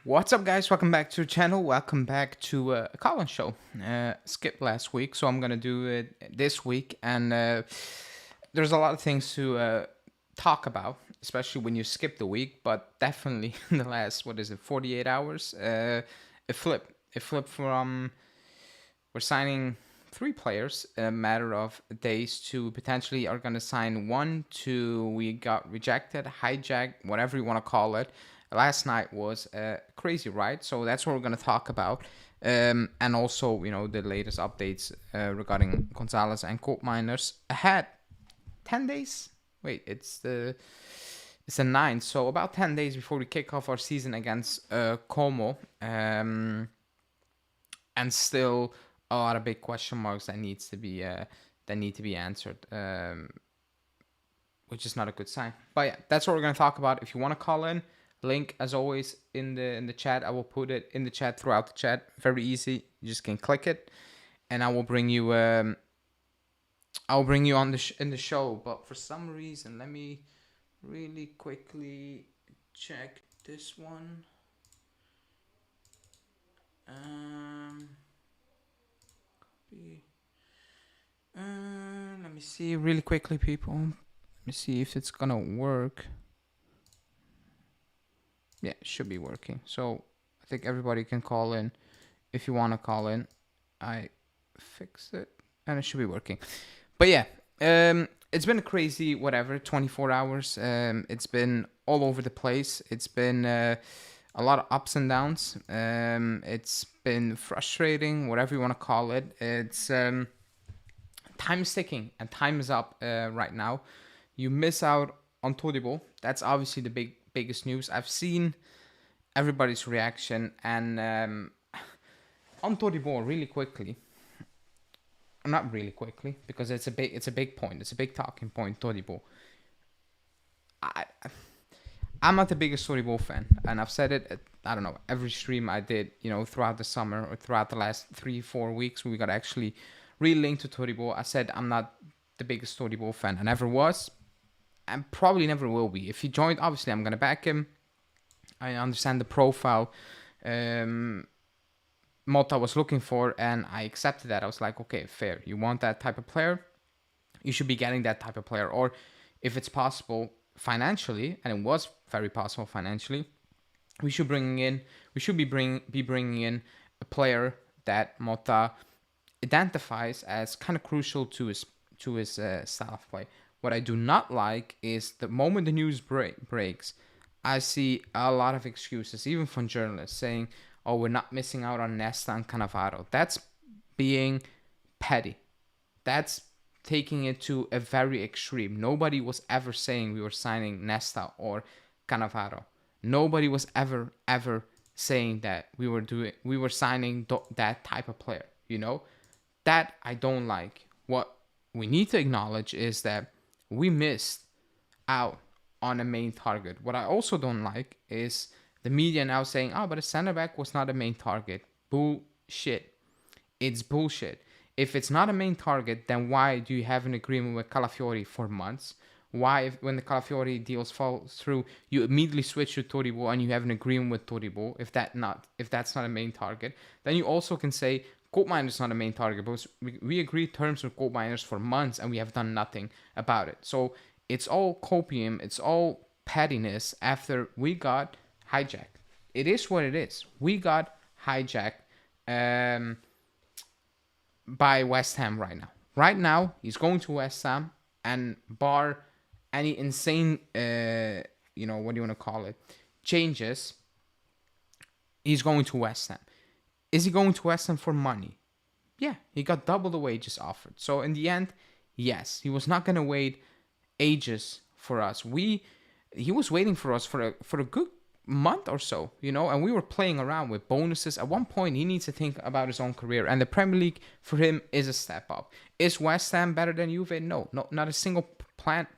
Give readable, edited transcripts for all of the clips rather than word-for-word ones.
What's up, guys? Welcome back to the channel. Welcome back to a Colin show. Skipped last week, so I'm gonna do it this week. And there's a lot of things to talk about, especially when you skip the week. But definitely in the last 48 hours, it flipped. It flipped from we're signing 3 players in a matter of days to potentially are gonna sign 1 to we got rejected, hijacked, whatever you want to call it. Last night was a crazy ride, so that's what we're going to talk about. And also, the latest updates regarding Gonzalez and Koopmeiners ahead 10 days. Wait, it's the 9th, so about 10 days before we kick off our season against Como. And still a lot of big question marks that need to be answered. Which is not a good sign. But yeah, that's what we're going to talk about. If you want to call in, link as always in the chat. I will put it in the chat throughout the chat. Very easy. You just can click it, and I will bring you. I'll bring you on in the show. But for some reason, let me really quickly check this one. Copy. Let me see really quickly, people. Let me see if it's gonna work. Yeah, it should be working. So I think everybody can call in if you want to call in. I fixed it and it should be working. But yeah, it's been a crazy 24 hours. It's been all over the place. It's been a lot of ups and downs. It's been frustrating, whatever you want to call it. It's time is ticking and time is up right now. You miss out on Todibo. That's obviously the biggest news. I've seen everybody's reaction, and on Todibo really quickly. Not really quickly, because it's a big point. It's a big talking point. Todibo. I'm not the biggest Todibo fan, and I've said it. I don't know, every stream I did, throughout the summer or throughout the last 3-4 weeks, we got actually really linked to Todibo. I said I'm not the biggest Todibo fan. I never was, and probably never will be. If he joined, obviously I'm gonna back him. I understand the profile Mota was looking for, and I accepted that. I was like, okay, fair. You want that type of player, you should be getting that type of player. Or if it's possible financially, and it was very possible financially, we should be bringing in a player that Mota identifies as kind of crucial to his style of play. What I do not like is the moment the news breaks, I see a lot of excuses, even from journalists, saying, oh, we're not missing out on Nesta and Cannavaro. That's being petty. That's taking it to a very extreme. Nobody was ever saying we were signing Nesta or Cannavaro. Nobody was ever saying that we were signing that type of player. That I don't like. What we need to acknowledge is that we missed out on a main target. What I also don't like is the media now saying, oh, but a center back was not a main target. Bullshit. It's bullshit. If it's not a main target, then why do you have an agreement with Calafiori for months? Why, when the Calafiori deals fall through, you immediately switch to Todibo and you have an agreement with Todibo? If that's not a main target, then you also can say Koopmeiners is not a main target, because we agreed terms with Koopmeiners for months and we have done nothing about it. So it's all copium, it's all pettiness after we got hijacked. It is what it is. We got hijacked by West Ham right now. Right now, he's going to West Ham, and bar any insane, what do you want to call it, changes, he's going to West Ham. Is he going to West Ham for money? Yeah, he got double the wages offered. So in the end, yes, he was not going to wait ages for us. He was waiting for us for a good month or so, and we were playing around with bonuses. At one point, he needs to think about his own career, and the Premier League for him is a step up. Is West Ham better than Juve? No, not a single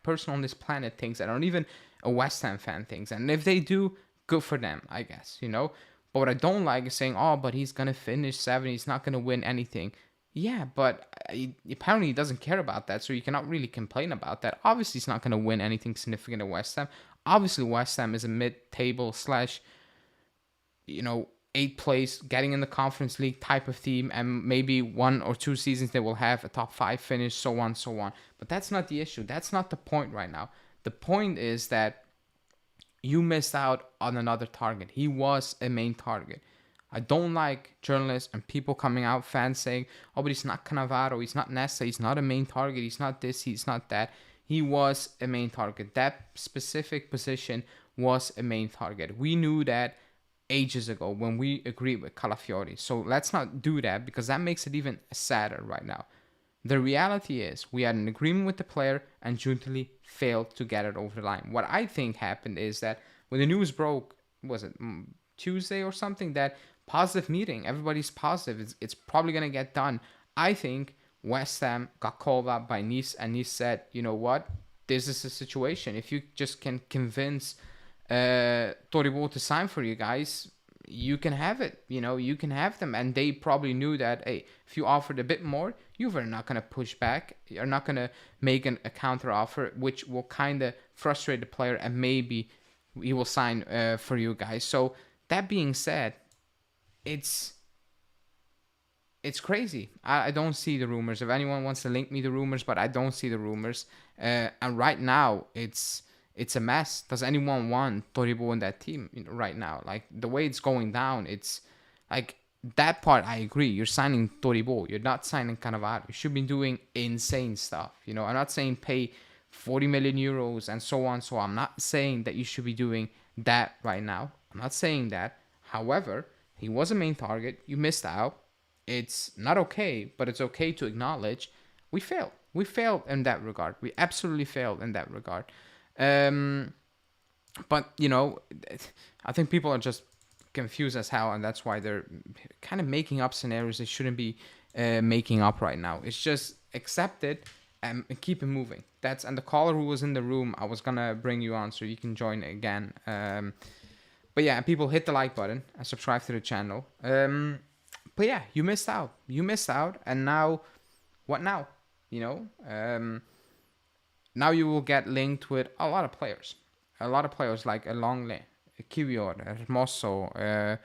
person on this planet thinks that, or even a West Ham fan thinks. And if they do, good for them, I guess, But what I don't like is saying, oh, but he's going to finish 7, he's not going to win anything. Yeah, but apparently he doesn't care about that, so you cannot really complain about that. Obviously, he's not going to win anything significant at West Ham. Obviously, West Ham is a mid-table / eighth place, getting in the Conference League type of team, and maybe 1 or 2 seasons they will have a top 5 finish, so on, so on. But that's not the issue. That's not the point right now. The point is that you missed out on another target. He was a main target. I don't like journalists and people coming out, fans saying, oh, but he's not Cannavaro, he's not Nesta, he's not a main target, he's not this, he's not that. He was a main target. That specific position was a main target. We knew that ages ago when we agreed with Calafiori. So let's not do that, because that makes it even sadder right now. The reality is we had an agreement with the player and Giuntoli failed to get it over the line. What I think happened is that when the news broke, was it Tuesday or something, that positive meeting, everybody's positive, it's probably going to get done. I think West Ham got called up by Nice, and Nice said, you know what, this is the situation. If you just can convince Todibo to sign for you guys, you can have it. You can have them. And they probably knew that, hey, if you offered a bit more, you were not going to push back. You're not going to make a counter offer, which will kind of frustrate the player, and maybe he will sign for you guys. So that being said, it's crazy. I don't see the rumors. If anyone wants to link me the rumors, but I don't see the rumors. And right now, it's a mess. Does anyone want Todibo in that team right now? Like, the way it's going down, it's like, that part I agree. You're signing Todibo. You're not signing Cannavaro. You should be doing insane stuff. I'm not saying pay 40 million euros and so on. So I'm not saying that you should be doing that right now. I'm not saying that. However, he was a main target. You missed out. It's not okay, but it's okay to acknowledge we failed. We failed in that regard. We absolutely failed in that regard. But I think people are just confused as hell, and that's why they're kind of making up scenarios they shouldn't be making up right now. It's just accept it and keep it moving. And the caller who was in the room, I was gonna bring you on so you can join again. But yeah, people, hit the like button and subscribe to the channel. But yeah, you missed out. And now, what now? Now you will get linked with a lot of players. Like Longley, Kiwior, Hermoso,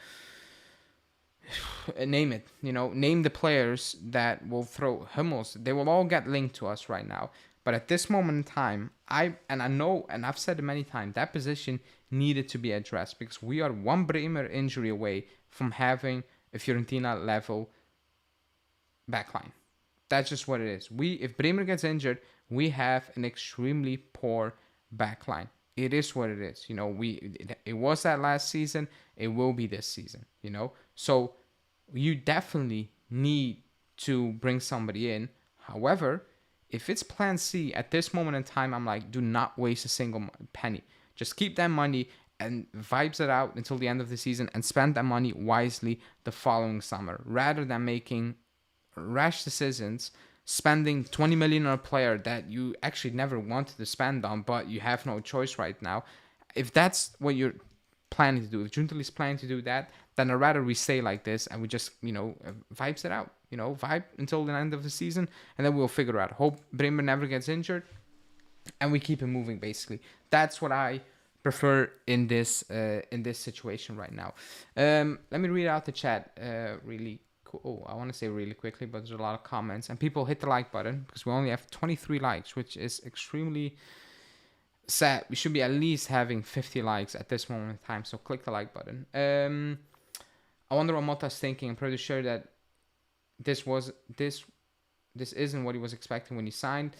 name it. Name the players that will throw Hummels. They will all get linked to us right now. But at this moment in time, I know, and I've said it many times, that position needed to be addressed, because we are one Bremer injury away from having a Fiorentina level backline. That's just what it is. If Bremer gets injured, we have an extremely poor backline. It is what it is. It was that last season. It will be this season. So you definitely need to bring somebody in. However, if it's plan C at this moment in time, I'm like, do not waste a single penny. Just keep that money and vibes it out until the end of the season, and spend that money wisely the following summer, rather than making rash decisions, spending 20 million on a player that you actually never wanted to spend on, but you have no choice right now. If that's what you're planning to do, if Giuntoli is planning to do that, then I'd rather we stay like this and we just, vibes it out, vibe until the end of the season, and then we'll figure out. Hope Bremer never gets injured, and we keep it moving, basically. That's what I prefer in this situation right now. Let me read out the chat really cool. Oh, I want to say really quickly, but there's a lot of comments, and people hit the like button, because we only have 23 likes, which is extremely sad. We should be at least having 50 likes at this moment in time, so click the like button. I wonder what Motta's thinking. I'm pretty sure that this isn't what he was expecting when he signed.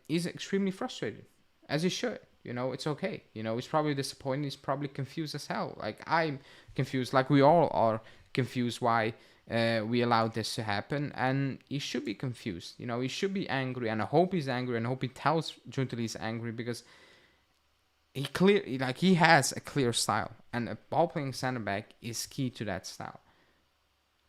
He's extremely frustrated, as he should. It's okay. He's probably disappointed. He's probably confused as hell. Like, I'm confused. Like, we all are confused why we allowed this to happen. And he should be confused. He should be angry. And I hope he's angry. And I hope he tells Giuntoli he's angry, because he has a clear style. And a ball-playing center-back is key to that style.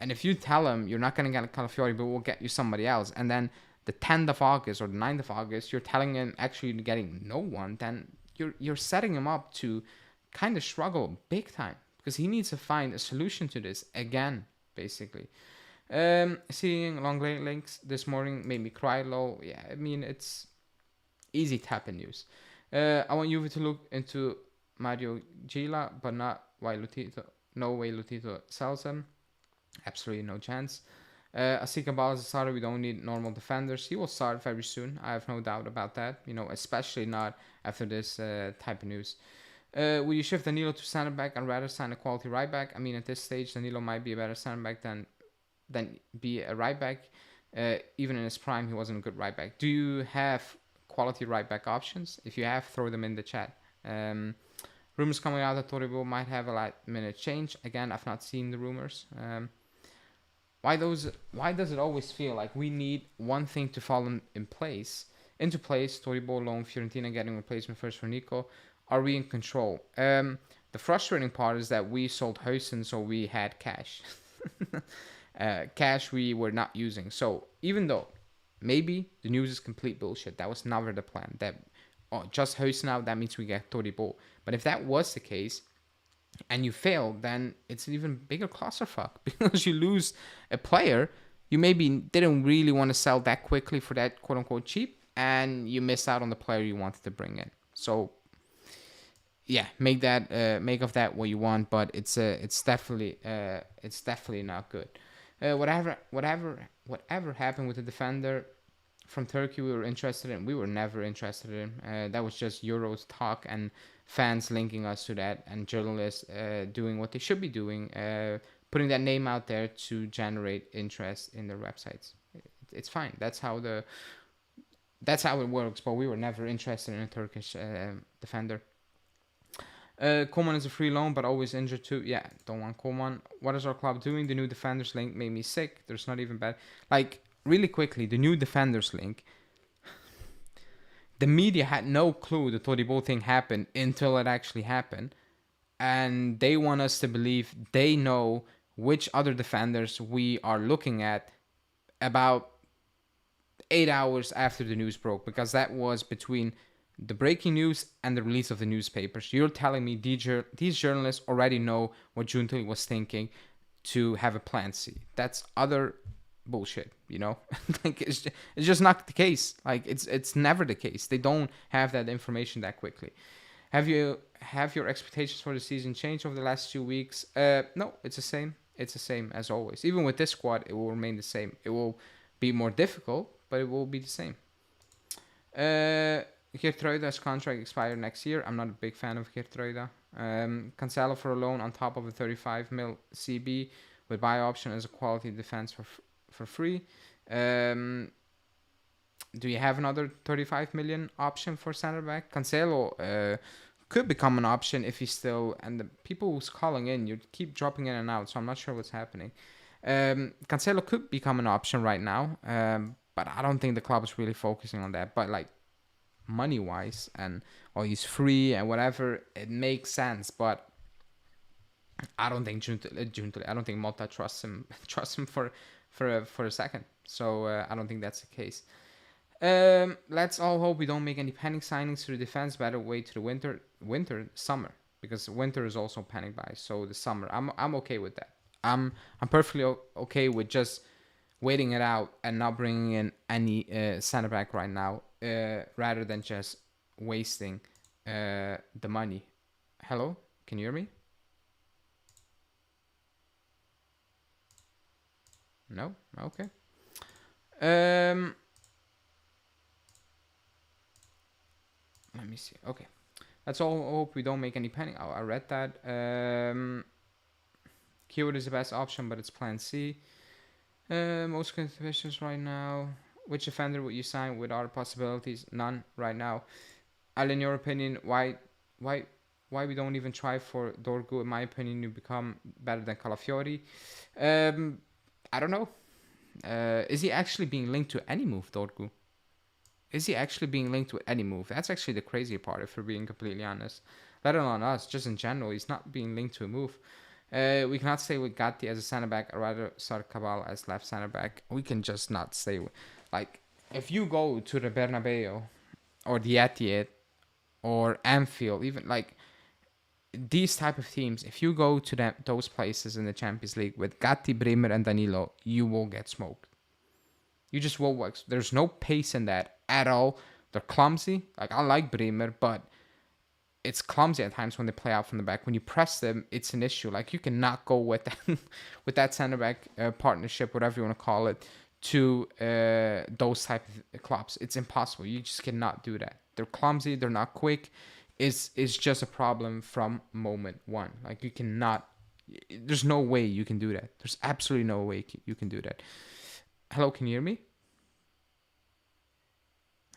And if you tell him you're not going to get Calafiori, but we'll get you somebody else, and then the 10th of August or the 9th of August, you're telling him actually getting no one, then you're setting him up to kind of struggle big time, because he needs to find a solution to this again, basically. Seeing long links this morning made me cry low. Yeah, I mean, it's easy tapping news. I want Juve to look into Mario Gila, but not why Lotito. No way Lotito sells him. Absolutely no chance. Asika Ball is a starter. We don't need normal defenders. He will start very soon. I have no doubt about that. Especially not after this type of news. Will you shift Danilo to center back and rather sign a quality right back? I mean, at this stage, Danilo might be a better center back than be a right back. Even in his prime, he wasn't a good right back. Do you have quality right back options? If you have, throw them in the chat. Rumors coming out that Todibo might have a last minute change. Again, I've not seen the rumors. Why does it always feel like we need one thing to fall into place? Todibo loan, Fiorentina getting replacement first for Nico. Are we in control? The frustrating part is that we sold Huijsen, so we had cash. Cash we were not using. So even though maybe the news is complete bullshit, that was never the plan. That just Huijsen out, that means we get Todibo. But if that was the case, and you fail, then it's an even bigger clusterfuck because you lose a player you maybe didn't really want to sell that quickly for that quote-unquote cheap, and you miss out on the player you wanted to bring in. So yeah, make of that what you want, but it's definitely not good. Whatever happened with the defender from Turkey we were interested in, we were never interested in. That was just Euros talk and fans linking us to that, and journalists doing what they should be doing, putting that name out there to generate interest in their websites. It's fine. That's how it works. But we were never interested in a Turkish defender. Koopman is a free loan, but always injured too. Yeah, don't want Koopman. What is our club doing? The new defenders link made me sick. There's not even bad. Like, really quickly, the new defenders link. The media had no clue the Todibo thing happened until it actually happened. And they want us to believe they know which other defenders we are looking at about 8 hours after the news broke. Because that was between the breaking news and the release of the newspapers. You're telling me these journalists already know what Giuntoli was thinking to have a plan C. That's utter bullshit, like it's just not the case. Like it's never the case. They don't have that information that quickly. Have your expectations for the season changed over the last 2 weeks? No, it's the same. It's the same as always. Even with this squad, it will remain the same. It will be more difficult, but it will be the same. Geertruida's contract expired next year. I'm not a big fan of Geertruida. Cancelo for a loan on top of a 35 mil CB with buy option as a quality defense for free. Do you have another 35 million option for center back? Cancelo could become an option if he's still... And the people who's calling in, you keep dropping in and out, so I'm not sure what's happening. Cancelo could become an option right now, but I don't think the club is really focusing on that. But like money-wise, and he's free and whatever, it makes sense. But I don't think Giuntoli, I don't think Motta trusts him for a second. So I don't think that's the case. Let's all hope we don't make any panic signings to the defense. Better wait to the summer, because winter is also panic buys. So the summer, I'm okay with that. I'm perfectly okay with just waiting it out and not bringing in any center back right now, rather than just wasting the money. Hello, can you hear me? No? Okay. Let me see. Okay. Let's all hope we don't make any panic. I read that. Keyword is the best option, but it's plan C. Most conditions right now. Which defender would you sign with other possibilities? None right now. Al, in your opinion, why we don't even try for Dorgu? In my opinion, you become better than Calafiori. I don't know. Is he actually being linked to any move, Dorgu? Is he actually being linked to any move? That's actually the crazy part, if we're being completely honest. Let alone us, just in general, he's not being linked to a move. We cannot stay with Gatti as a center back, or rather start Cabal as left center back. We can just not stay with... Like, if you go to the Bernabeu, or the Etihad, or Anfield, even like these type of teams, if you go to those places in the Champions League with Gatti, Bremer, and Danilo, you will get smoked. You just will work. There's no pace in that at all. They're clumsy. Like, I like Bremer, but it's clumsy at times when they play out from the back. When you press them, it's an issue. Like you cannot go with that with that center back partnership, whatever you want to call it, to those type of clubs. It's impossible. You just cannot do that. They're clumsy. They're not quick. It's just a problem from moment one. Like you cannot. There's no way you can do that. There's absolutely no way you can do that. Hello, can you hear me?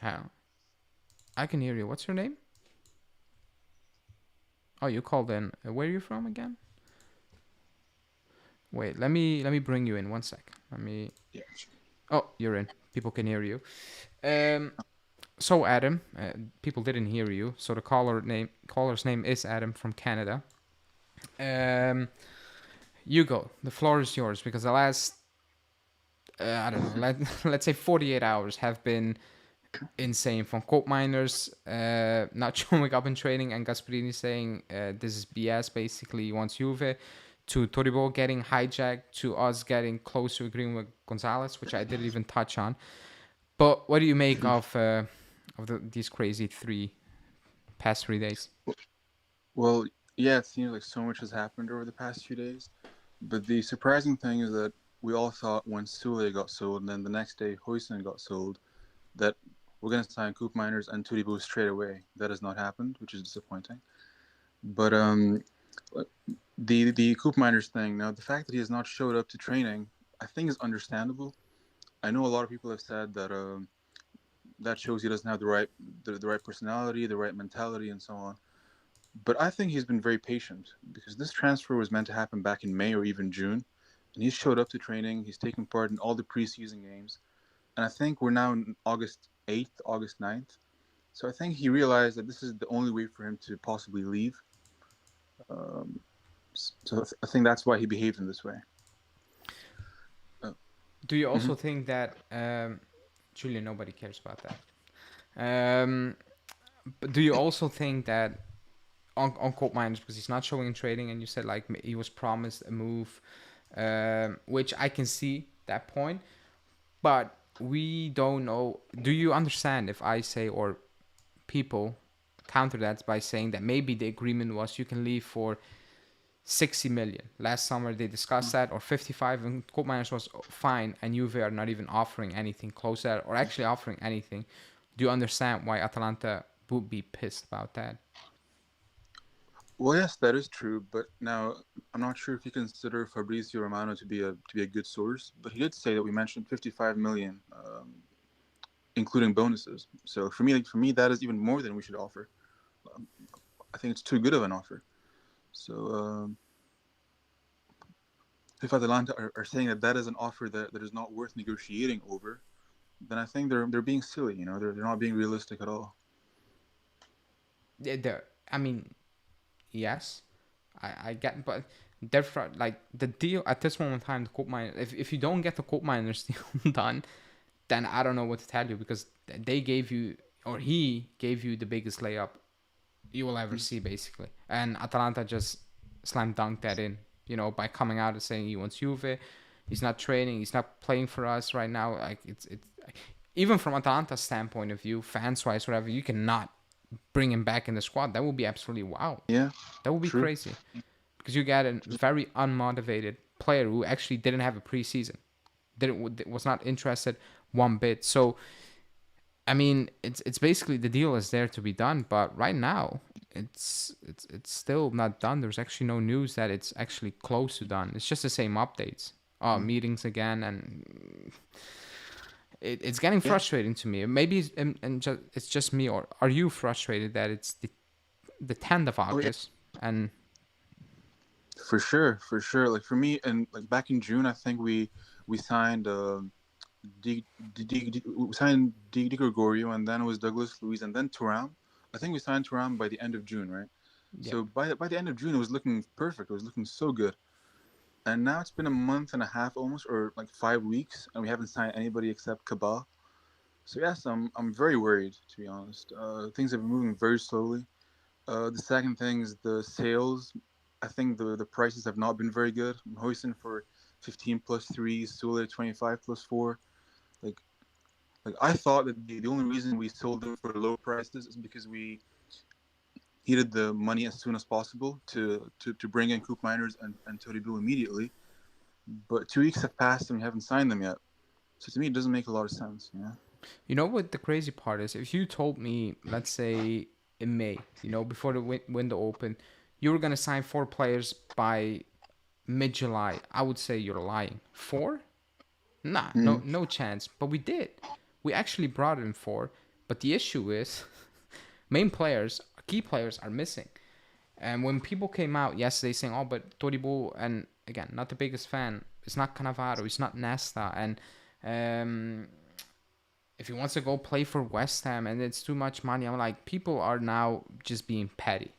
How? I can hear you. What's your name? Oh, you called in. Where are you from again? Wait, let me bring you in 1 sec. Let me. Yeah. Oh, you're in. People can hear you. So Adam, people didn't hear you. So the caller's name is Adam from Canada. You go. The floor is yours because the last I don't know. Let's say 48 hours have been insane from Koopmeiners not showing up in training and Gasperini saying this is BS. Basically, he wants Juve. To Todibo getting hijacked, to us getting close to agreeing with Gonzalez, which I didn't even touch on. But what do you make of these crazy past 3 days? Well, yeah, it seems like so much has happened over the past few days. But the surprising thing is that we all thought when Sule got sold and then the next day Huijsen got sold, that we're going to sign Koopmeiners and Todibo straight away. That has not happened, which is disappointing. But the Koopmeiners thing, now the fact that he has not showed up to training, I think is understandable. I know a lot of people have said that that shows he doesn't have the right personality, the right mentality, and so on. But I think he's been very patient because this transfer was meant to happen back in May or even June, and he's showed up to training. He's taken part in all the preseason games, and I think we're now in August 8th, August 9th. So I think he realized that this is the only way for him to possibly leave. So I think that's why he behaved in this way. Do you also Mhm. think that Julian? Nobody cares about that. Um, but do you also think that on Koopmeiners, because he's not showing in trading, and you said like he was promised a move, which I can see that point, but we don't know. Do you understand if I say, or people counter that by saying that maybe the agreement was you can leave for 60 million. Last summer they discussed that, or 55, and Koopmeiners was fine, and Juve are not even offering anything close to that, or actually offering anything. Do you understand why Atalanta would be pissed about that? Well, yes, that is true. But now I'm not sure if you consider Fabrizio Romano to be a good source. But he did say that we mentioned 55 million, including bonuses. So for me, that is even more than we should offer. Um, I think it's too good of an offer. So if Atalanta are saying that that is an offer that is not worth negotiating over, then I think they're being silly. They're not being realistic at all. I mean, yes, I get, but therefore, like the deal at this moment in time, the Koopmeiners, if you don't get the Koopmeiners deal done, then I don't know what to tell you because they gave you, or he gave you the biggest layup you will ever see, basically. And Atalanta just slam dunked that in, by coming out and saying he wants Juve. He's not training. He's not playing for us right now. Like it's even from Atalanta's standpoint of view, fans wise, whatever, you cannot bring him back in the squad. That would be absolutely wow. Yeah, That would be true. crazy because you got a very unmotivated player who actually didn't have a preseason, didn't was not interested one bit. So I mean, it's basically the deal is there to be done, but right now it's still not done. There's actually no news that it's actually close to done. It's just the same updates, meetings again, and it's getting Yeah. frustrating to me. Maybe it's just me, or are you frustrated that it's the 10th of Oh yeah, August and for sure, for sure. Like for me, and like back in June, I think we signed we signed Di Gregorio, and then it was Douglas Luiz, and then Thuram. I think we signed Thuram by the end of June, right? yep. So by the end of June, it was looking perfect. It was looking so good. And now it's been a month and a half almost, or like 5 weeks, and we haven't signed anybody except Cabal. So yes, I'm very worried, to be honest. Things have been moving very slowly. The second thing is the sales. I think the prices have not been very good. Hoisin for 15 plus 3, Sule 25 plus 4. Like like I thought that the only reason we sold them for low prices is because needed the money as soon as possible to bring in Koopmeiners and Todibo immediately. But 2 weeks have passed and we haven't signed them yet. So to me, it doesn't make a lot of sense. Yeah. You know what the crazy part is? If you told me, let's say in May, before the window opened, you were gonna sign 4 players by mid-July, I would say you're lying. 4? Nah, no chance. But we did. We actually brought in 4. But the issue is, key players are missing. And when people came out yesterday saying, "Oh, but Todibo," and again, not the biggest fan. It's not Cannavaro. It's not Nesta. And if he wants to go play for West Ham and it's too much money, I'm like, people are now just being petty.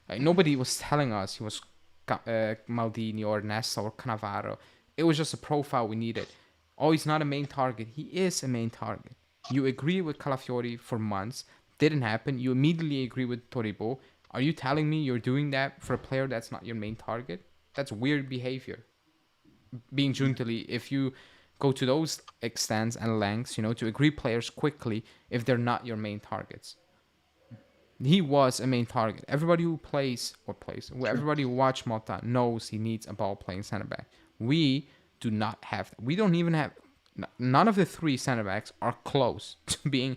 Like, nobody was telling us he was Maldini or Nesta or Cannavaro. It was just a profile we needed. Oh, he's not a main target. He is a main target. You agree with Calafiori for months. Didn't happen. You immediately agree with Todibo. Are you telling me you're doing that for a player that's not your main target? That's weird behavior. Being Giuntoli, if you go to those extents and lengths, to agree players quickly if they're not your main targets. He was a main target. Everybody who everybody who watch Mota knows he needs a ball playing center back. We do not have that. We don't even have. None of the 3 center backs are close to being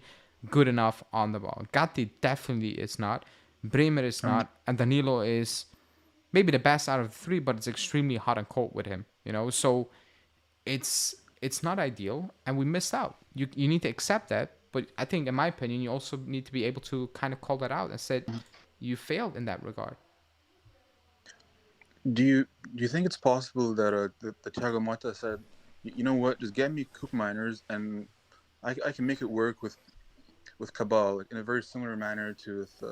good enough on the ball. Gatti definitely is not. Bremer is not, and Danilo is maybe the best out of the 3, but it's extremely hot and cold with him. So it's not ideal, and we missed out. You need to accept that. But I think, in my opinion, you also need to be able to kind of call that out and say you failed in that regard. Do you think it's possible that the Thiago Motta said, you know what, just get me Koopmeiners and I can make it work with Cabal, like, in a very similar manner to with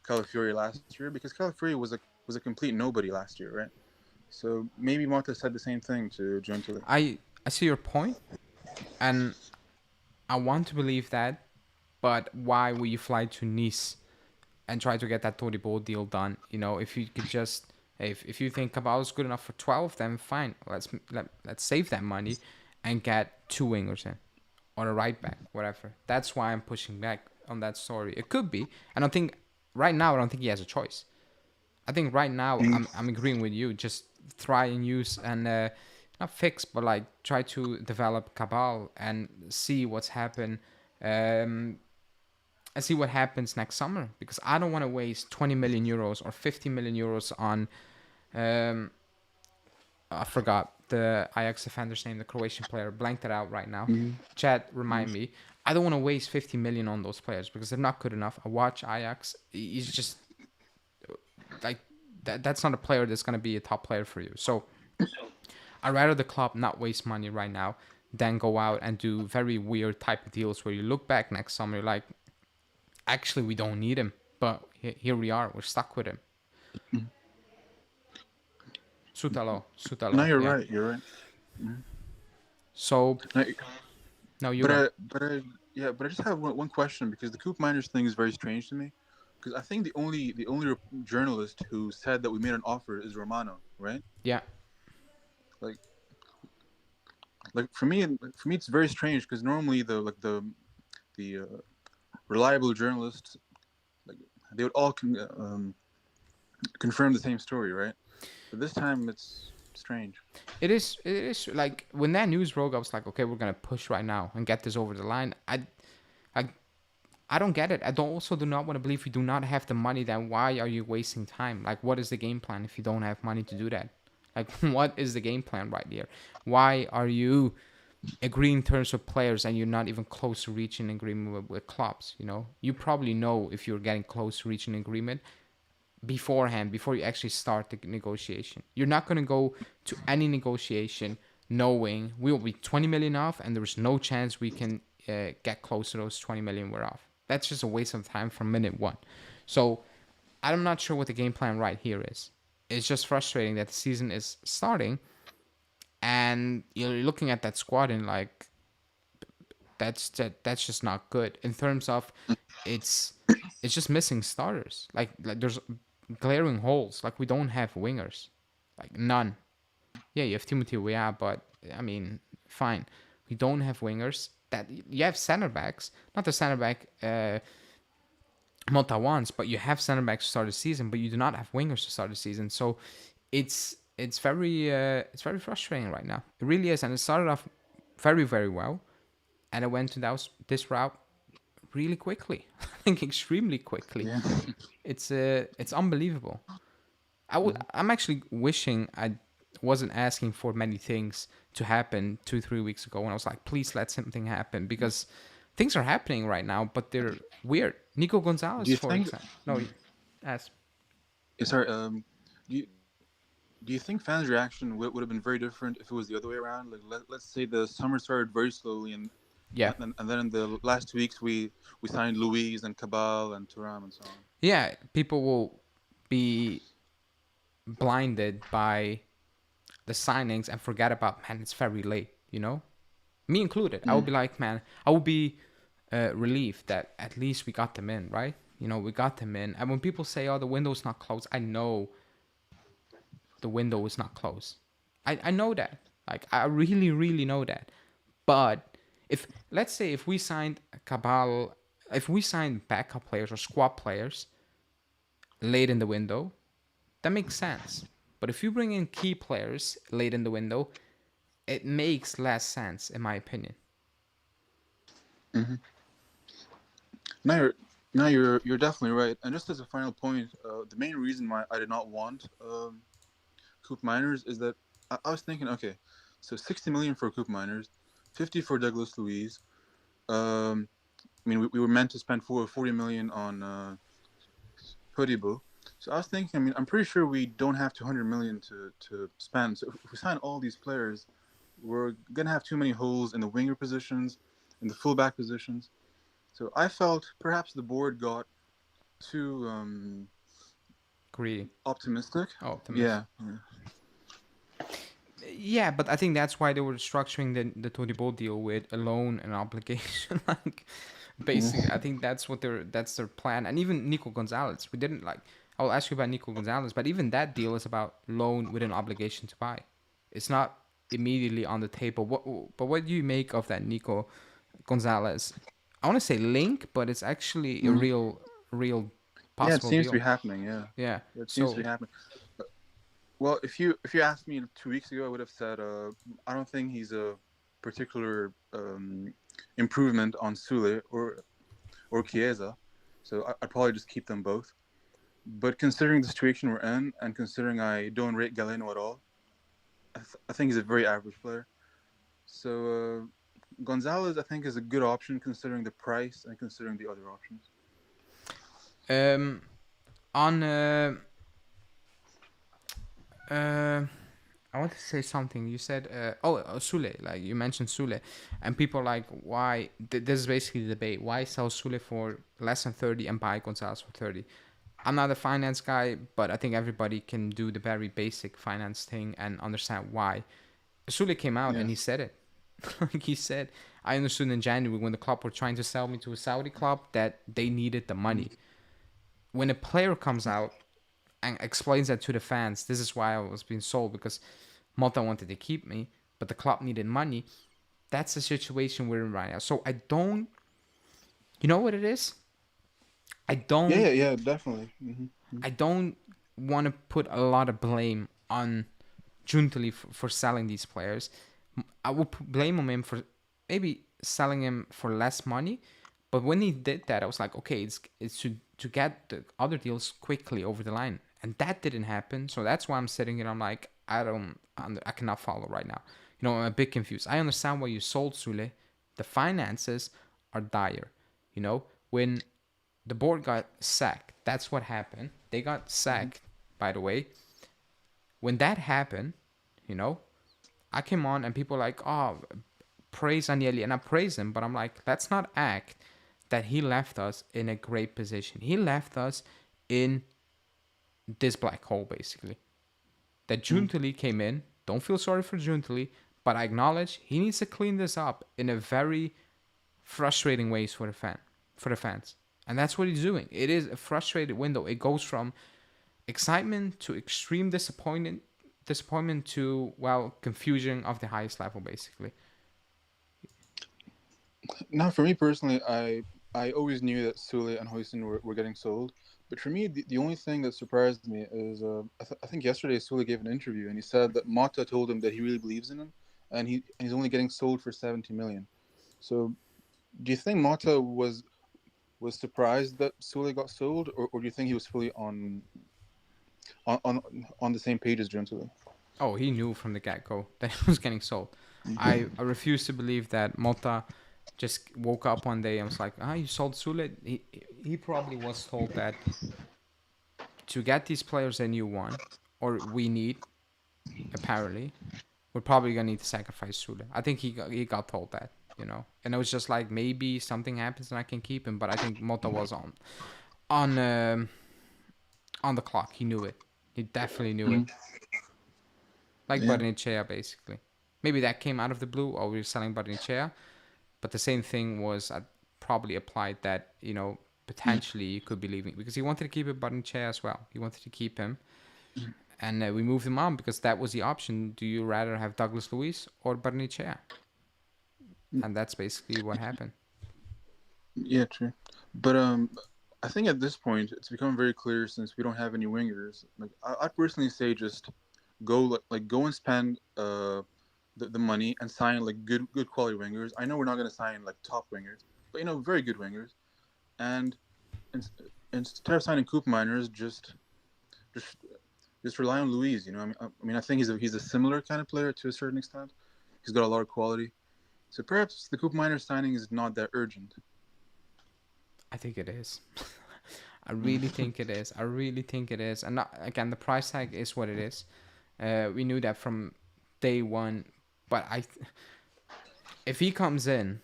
Calafiori last year, because Calafiori was a complete nobody last year, right? So maybe Motta said the same thing to Giuntoli. I see your point, and I want to believe that, but why will you fly to Nice and try to get that Todibo deal done? If you could just, if you think Cabal is good enough for 12, then fine. Let's save that money and get 2 wingers in, or a right back, whatever. That's why I'm pushing back on that story. It could be. I don't think he has a choice. I think right now I'm agreeing with you. Just try and use and not fix, but like try to develop Cabal and see what's happened. And see what happens next summer, because I don't want to waste 20 million euros or 50 million euros on I forgot the Ajax defender's name, the Croatian player. Blanked it out right now. Chad, remind me. I don't want to waste 50 million on those players because they're not good enough. I watch Ajax. He's just like that's not a player that's going to be a top player for you. So I'd rather the club not waste money right now than go out and do very weird type of deals where you look back next summer, you're like, actually, we don't need him, but here we are. We're stuck with him. Sutalo. No, you're right. You're right. So, no, you. But I just have one question, because the Koopmeiners thing is very strange to me. Because I think the only journalist who said that we made an offer is Romano, right? Yeah. Like for me, it's very strange, because normally the reliable journalists, like, they would all confirm the same story, right? But this time it's strange. It is like when that news broke, I was like, okay, we're gonna push right now and get this over the line. I don't get it. I also do not want to believe if you do not have the money, then why are you wasting time? Like, what is the game plan if you don't have money to do that? Like, what is the game plan right here? Why are you agreeing terms with players and you're not even close to reaching an agreement with clubs? You probably know if you're getting close to reaching an agreement beforehand, before you actually start the negotiation. You're not going to go to any negotiation knowing we will be 20 million off and there's no chance we can get close to those 20 million we're off. That's just a waste of time from minute one. So I'm not sure what the game plan right here is. It's just frustrating that the season is starting and you're looking at that squad and like, that's just not good in terms of it's just missing starters. Like there's glaring holes. Like, we don't have wingers, like none. Yeah, you have Timothy Weah, but I mean, fine. We don't have wingers. That you have center backs, not the center back Mota wants, but you have center backs to start the season, but you do not have wingers to start the season. So it's very frustrating right now. It really is, and it started off very very well, and it went to this route really quickly. I think extremely quickly. Yeah. It's unbelievable. I'm actually wishing I wasn't asking for many things to happen 2-3 weeks ago when I was like, please let something happen, because things are happening right now, but they're weird. Nico Do Gonzalez, you for think? example. No, ask. Sorry. Do you do you think fans' reaction would have been very different if it was the other way around? Like, let's say the summer started very slowly, Yeah, and then in the last 2 weeks we signed Luiz and Cabal and Thuram and so on. yeah. People will be blinded by the signings and forget about, man, it's very late. Me included. I would Mm. be like, man, I would be relieved that at least we got them in, right? We got them in. And when people say, oh, the window's not closed, I know the window is not closed. I know that. Like, I really, really know that. But let's say if we signed Cabal, if we signed backup players or squad players late in the window, that makes sense. But if you bring in key players late in the window, it makes less sense, in my opinion. Hmm. Now you're now you're definitely right. And just as a final point, the main reason why I did not want Koopmeiners is that I was thinking, okay, so 60 million for Koopmeiners, 50 for Douglas Luiz. Um, I mean, we were meant to spend 40 million on Todibo. So I was thinking, I mean, I'm pretty sure we don't have 200 million to spend. So if we sign all these players, we're gonna have too many holes in the winger positions, in the fullback positions. So I felt perhaps the board got too Greedy. optimistic. Oh, optimistic. Yeah. Yeah. Yeah, but I think that's why they were structuring the Todibo deal with a loan and obligation. Like, basically, I think that's their plan. And even Nico Gonzalez, we didn't like. I'll ask you about Nico Gonzalez, but even that deal is about loan with an obligation to buy. It's not immediately on the table. What do you make of that Nico Gonzalez? I want to say link, but it's actually a Mhm. real Yeah, it possible seems to deal. be happening. Yeah, Yeah. it seems to be So happening. Well, if you asked me 2 weeks ago, I would have said I don't think he's a particular improvement on Sule or Chiesa, so I'd probably just keep them both. But considering the situation we're in, and considering I don't rate Galeno at all, I think he's a very average player. So Gonzalez, I think, is a good option considering the price and considering the other options. um on uh I want to say something. You said, Sule, like you mentioned Sule, and people are like, why? This is basically the debate. Why sell Sule for less than 30 and buy Gonzalez for 30? I'm not a finance guy, but I think everybody can do the very basic finance thing and understand why. Sule came out Yeah. and he said it. Like he said, I understood in January when the club were trying to sell me to a Saudi club that they needed the money. When a player comes out and explains that to the fans, this is why I was being sold, because Mota wanted to keep me, but the club needed money. That's the situation we're in right now. So I don't, you know what it is? I Yeah, don't, yeah, yeah, definitely. I don't want to put a lot of blame on Giuntoli for selling these players. I will blame him for maybe selling him for less money, but when he did that, I was like, okay, it's to get the other deals quickly over the line, and that didn't happen. So that's why I'm sitting here. I'm like, I cannot follow right now. I'm a bit confused. I understand why you sold Sule. The finances are dire. When the board got sacked, that's what happened. They got Hmm. sacked, by the way. When that happened, you know, I came on and people were like, oh, praise Agnelli. And I praise him, but I'm like, let's not act that he left us in a great position. He left us in this black hole, basically. That Hmm. Giuntoli came in. Don't feel sorry for Giuntoli, but I acknowledge he needs to clean this up in a very frustrating ways for the fans. And that's what he's doing. It is a frustrated window. It goes from excitement to extreme disappointment to, well, confusion of the highest level, basically. Now, for me personally, I I always knew that Sule and Huijsen were getting sold. But for me, the only thing that surprised me is I think yesterday Sule gave an interview and he said that Mata told him that he really believes in him, and he's only getting sold for 70 million. So do you think Mata was surprised that Sule got sold, or do you think he was fully on the same page as Giuntoli? Oh, he knew from the get-go that he was getting sold. I refuse to believe that Mota just woke up one day and was like, you sold Sule? He probably was told that to get these players that you want, or we need, apparently, we're probably going to need to sacrifice Sule. I think he got told that, you know? And it was just like, maybe something happens and I can keep him, but I think Mota was on the clock. He knew it. He definitely knew it. Like Yeah. Barnechea, basically. Maybe that came out of the blue, or we were selling Barnechea, but the same thing was probably applied that, you know, potentially you could be leaving, because he wanted to keep it Barnechea as well. He wanted to keep him, and we moved him on because that was the option. Do you rather have Douglas Luiz or Barnechea? And that's basically what happened. Yeah, true. But I think at this point it's become very clear, since we don't have any wingers. Like I'd personally say just go go and spend the money and sign like good quality wingers. I know we're not gonna sign like top wingers, but you know, very good wingers. And instead of signing Koopmeiners, just just rely on Luiz. You know, I mean, I think he's a similar kind of player to a certain extent. He's got a lot of quality. So perhaps the Koopmeiners signing is not that urgent. I think it is. I really think it is. I really think it is. And again, the price tag is what it is. We knew that from day one. But if he comes in,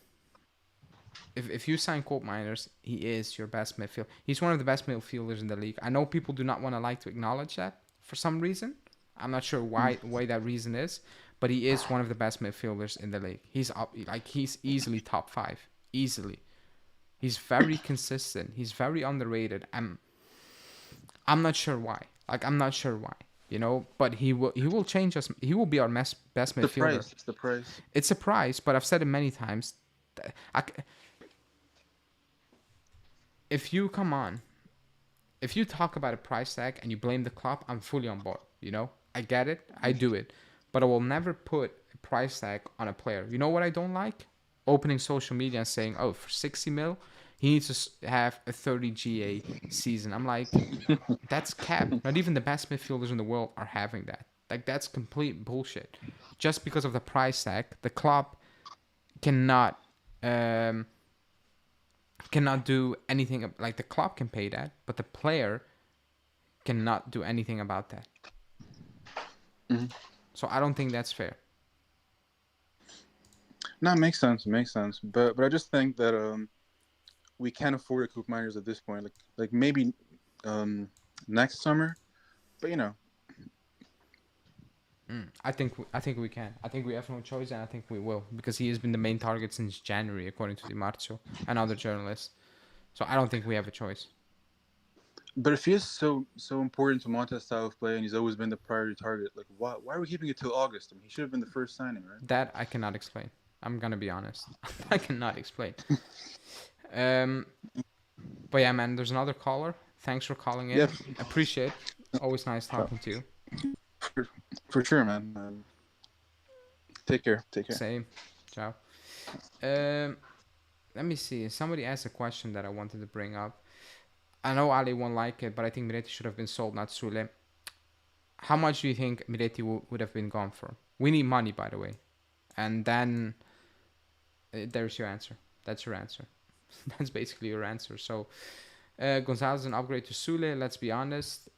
if you sign Koopmeiners, he is your best midfield. He's one of the best midfielders in the league. I know people do not want to like to acknowledge that for some reason. I'm not sure why that reason is, but he is one of the best midfielders in the league. He's easily top 5, easily. He's very consistent. He's very underrated. I'm not sure why. I'm not sure why. You know, but he will change us. He will be our best midfielder. It's the price. It's a price, but I've said it many times. If you talk about a price tag and you blame the club, I'm fully on board. You know, I get it. I do it. But I will never put a price tag on a player. You know what I don't like? Opening social media and saying, oh, for 60 mil, he needs to have a 30 GA season. I'm like, that's cap. Not even the best midfielders in the world are having that. Like, that's complete bullshit. Just because of the price tag, the club cannot do anything. Like, the club can pay that, but the player cannot do anything about that. Mm-hmm. So I don't think that's fair. No, it makes sense. It makes sense. But I just think that we can't afford a Koopmeiners at this point. Like maybe next summer, but you know. I think we can. I think we have no choice, and I think we will, because he has been the main target since January, according to Di Marzio and other journalists. So I don't think we have a choice. But if he is so important to Monta's style of play, and he's always been the priority target, like why are we keeping it till August? I mean, he should have been the first signing, right? That I cannot explain. I'm gonna be honest. I cannot explain. But yeah, man, there's another caller. Thanks for calling in. Yep. Appreciate it. Always nice talking to you. For sure, man. Take care. Same. Ciao. Let me see. Somebody asked a question that I wanted to bring up. I know Ali won't like it, but I think Miretti should have been sold, not Sule. How much do you think Miretti would have been gone for? We need money, by the way. And then there's your answer. That's your answer. That's basically your answer. So Gonzalez an upgrade to Sule. Let's be honest.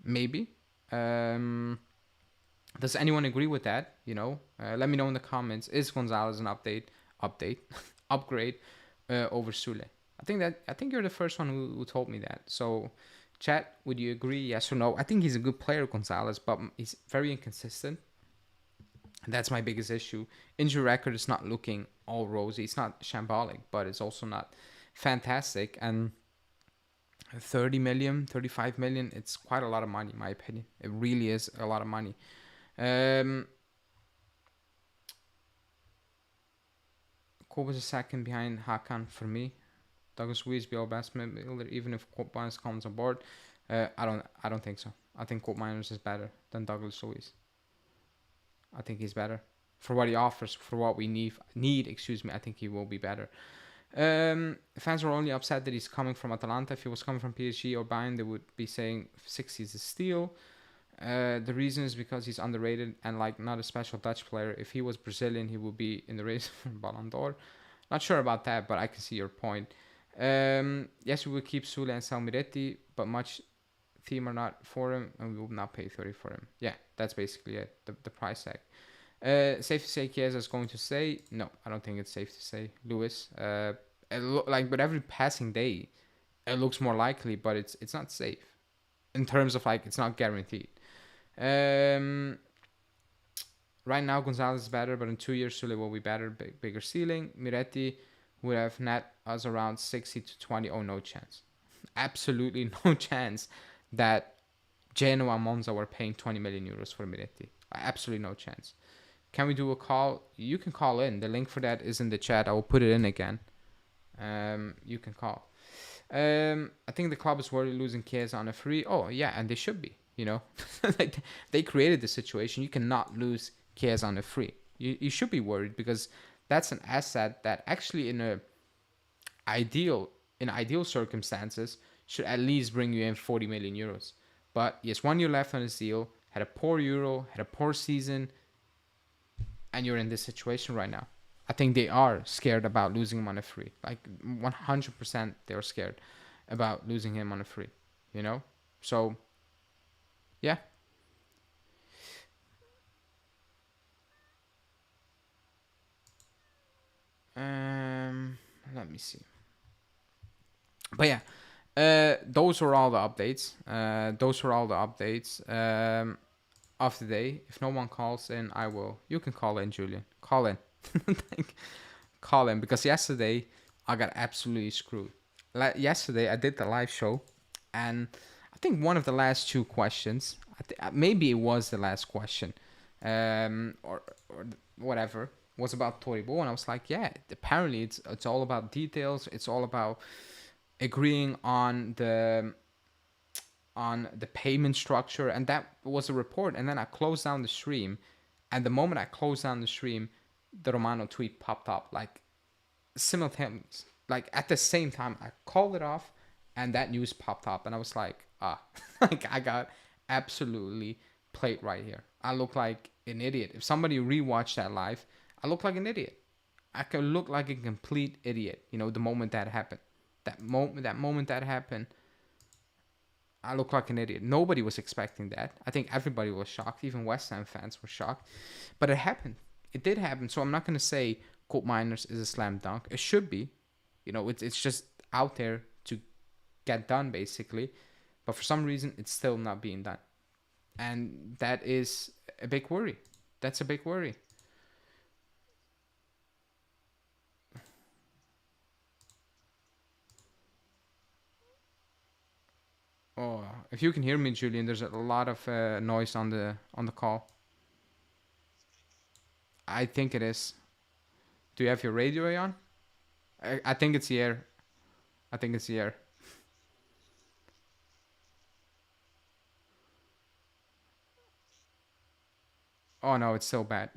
Maybe. Does anyone agree with that? You know, let me know in the comments. Is Gonzalez an upgrade over Sule? I think you're the first one who told me that. So, chat, would you agree? Yes or no? I think he's a good player, Gonzalez, but he's very inconsistent. That's my biggest issue. Injury record is not looking all rosy. It's not shambolic, but it's also not fantastic. And 30 million, 35 million, it's quite a lot of money, in my opinion. It really is a lot of money. Koop is a second behind Hakan for me. Douglas Luiz be our best midfielder, even if Koopmeiners comes on board. I don't think so. I think Koopmeiners is better than Douglas Luiz. I think he's better for what he offers, for what we need. Excuse me. I think he will be better. Fans are only upset that he's coming from Atalanta. If he was coming from PSG or Bayern, they would be saying 60 is a steal. The reason is because he's underrated and like not a special Dutch player. If he was Brazilian, he would be in the race for Ballon d'Or. Not sure about that, but I can see your point. Yes, we will keep Sule and sell Miretti, but much theme are not for him, and we will not pay 30 for him. Yeah, that's basically it. The price tag. Safe to say Chiesa is going to stay? No, I don't think it's safe to say. Luiz, like with every passing day, it looks more likely, but it's not safe in terms of like it's not guaranteed. Right now Gonzalez is better, but in 2 years Sule will be better, bigger ceiling. Miretti would have net us around 60 to 20. Oh, no chance. Absolutely no chance that Genoa and Monza were paying 20 million euros for Miretti. Absolutely no chance. Can we do a call? You can call in. The link for that is in the chat. I will put it in again. You can call. I think the club is worried losing Chiesa on a free. Oh, yeah, and they should be, you know. Like, they created the situation. You cannot lose Chiesa on a free. You should be worried because that's an asset that actually in ideal circumstances should at least bring you in 40 million euros. But he has 1 year left on his deal, had a poor Euro, had a poor season, and you're in this situation right now. I think they are scared about losing him on a free. Like 100% they're scared about losing him on a free, you know? So, yeah. Let me see. But yeah, those were all the updates. Of the day. If no one calls in, I will. You can call in, Julian. Call in. Call in, because yesterday I got absolutely screwed. Yesterday I did the live show, and I think one of the last two questions, maybe it was the last question, or whatever, was about Todibo, and I was like, yeah, apparently it's all about details. It's all about agreeing on the payment structure, and that was a report. And then I closed down the stream, and the moment I closed down the stream, the Romano tweet popped up, like simultaneous, like at the same time. I called it off, and that news popped up, and I was like, like I got absolutely played right here. I look like an idiot. If somebody rewatched that live, I look like an idiot. I could look like a complete idiot. You know, the moment that happened, that moment that happened, I look like an idiot. Nobody was expecting that. I think everybody was shocked. Even West Ham fans were shocked. But it happened. It did happen. So I'm not going to say Koopmeiners is a slam dunk. It should be. You know, it's just out there to get done, basically. But for some reason, it's still not being done. And that is a big worry. That's a big worry. Oh, if you can hear me, Julian, there's a lot of noise on the call. I think it is. Do you have your radio on? I think it's the air. I think it's the air. Oh no, it's so bad.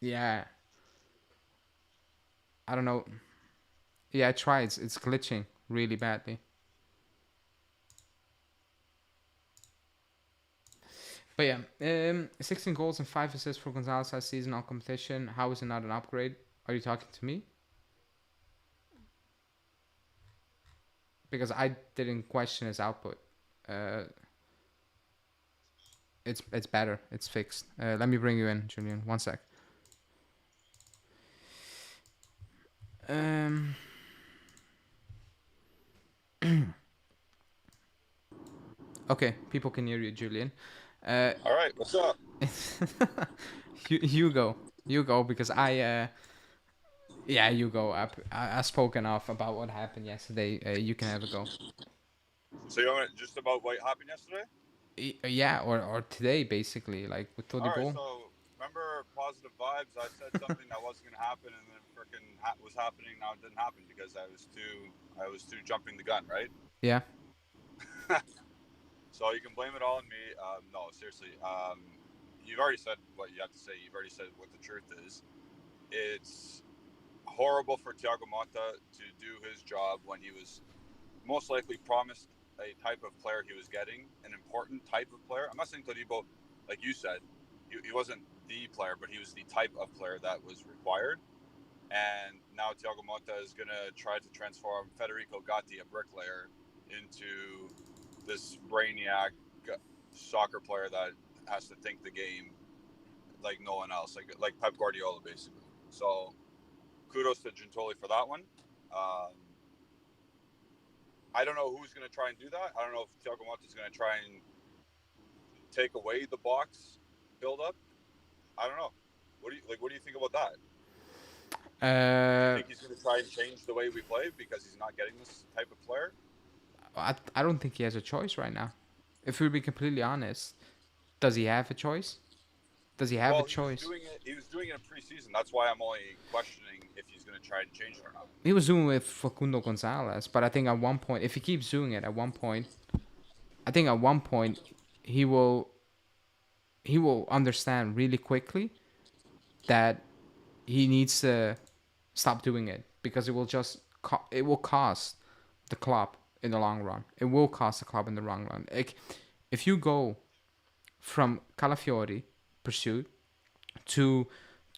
Yeah. I don't know. Yeah, I tried. It's glitching really badly. But yeah, 16 goals and 5 assists for Gonzalez last season on competition. How is it not an upgrade? Are you talking to me? Because I didn't question his output. It's better. It's fixed. Let me bring you in, Julian. 1 sec. Okay, people can hear you, Julian. All right, what's up? You go, because you go up. I spoke enough about what happened yesterday. You can have a go. So you're just about what happened yesterday? Yeah, or today, basically, like with Todibo. All right, so remember positive vibes. I said something that wasn't going to happen, and then it freaking was happening. Now it didn't happen because I was too jumping the gun, right? Yeah. So you can blame it all on me. No, seriously. You've already said what you have to say. You've already said what the truth is. It's horrible for Thiago Motta to do his job when he was most likely promised a type of player he was getting, an important type of player. I'm not saying Todibo, like you said, he wasn't the player, but he was the type of player that was required. And now Thiago Motta is going to try to transform Federico Gatti, a bricklayer, into this brainiac soccer player that has to think the game like no one else, like Pep Guardiola, basically. So kudos to Giuntoli for that one. I don't know who's going to try and do that. I don't know if Thiago Motta is going to try and take away the box build-up. I don't know. What do you think about that? Do you think he's going to try and change the way we play because he's not getting this type of player? I don't think he has a choice right now. If we be completely honest, does he have a choice? Does he have a choice? He was doing it in preseason. That's why I'm only questioning if he's going to try and change it or not. He was doing it with Facundo Gonzalez, but I think at one point, if he keeps doing it, he will understand really quickly that he needs to stop doing it because it will cost the club in the long run. It will cost the club in the long run. If you go from Calafiori pursuit to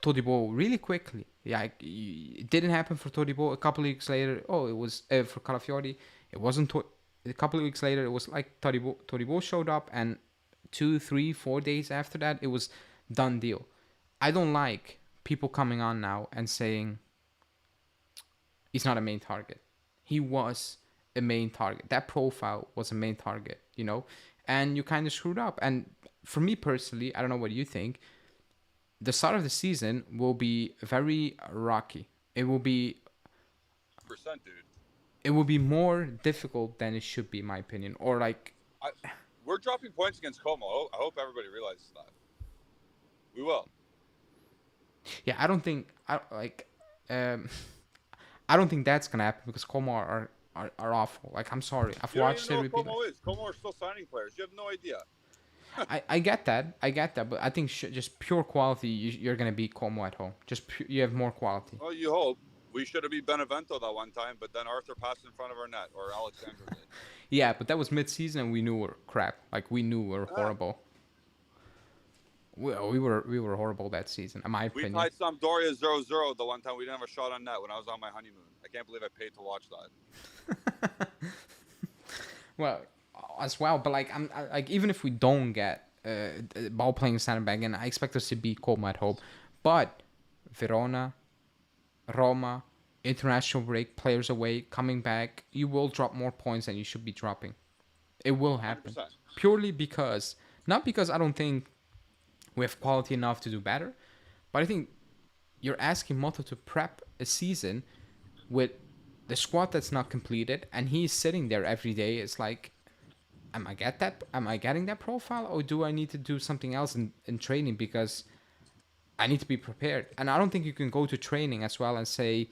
Todibo really quickly, it didn't happen for Todibo. A couple of weeks later, it was for Calafiori. It wasn't. A couple of weeks later, it was like Todibo showed up, and 2, 3, 4 days after that, it was done deal. I don't like people coming on now and saying he's not a main target. He was a main target. That profile was a main target, and you kind of screwed up. And for me personally, I don't know what you think, the start of the season will be very rocky. It will be percent, dude. It will be more difficult than it should be, in my opinion. Or we're dropping points against Como. I hope everybody realizes that. We will. Yeah, I don't think that's gonna happen because Como are awful. Like, I'm sorry, I've watched it. Como is. Como are still signing players. You have no idea. I get that, but I think just pure quality, you're gonna beat Como at home. You have more quality. Well, you hope. We should have beat Benevento that one time, but then Arthur passed in front of our net, or Alexander did. Yeah, but that was mid-season, and we knew we were crap. Like, we knew we were horrible. We were horrible that season, in my opinion. We tied Sampdoria 0-0 the one time we didn't have a shot on net when I was on my honeymoon. I can't believe I paid to watch that. Well, as well, but I'm even if we don't get ball playing center back, and I expect us to beat Como at home, but Verona, Roma, international break, players away, coming back, you will drop more points than you should be dropping. It will happen 100%. Purely because, not because I don't think we have quality enough to do better, but I think you're asking Motta to prep a season with the squad that's not completed, and he's sitting there every day. It's like, am I getting that profile, or do I need to do something else in training because I need to be prepared? And I don't think you can go to training as well and say,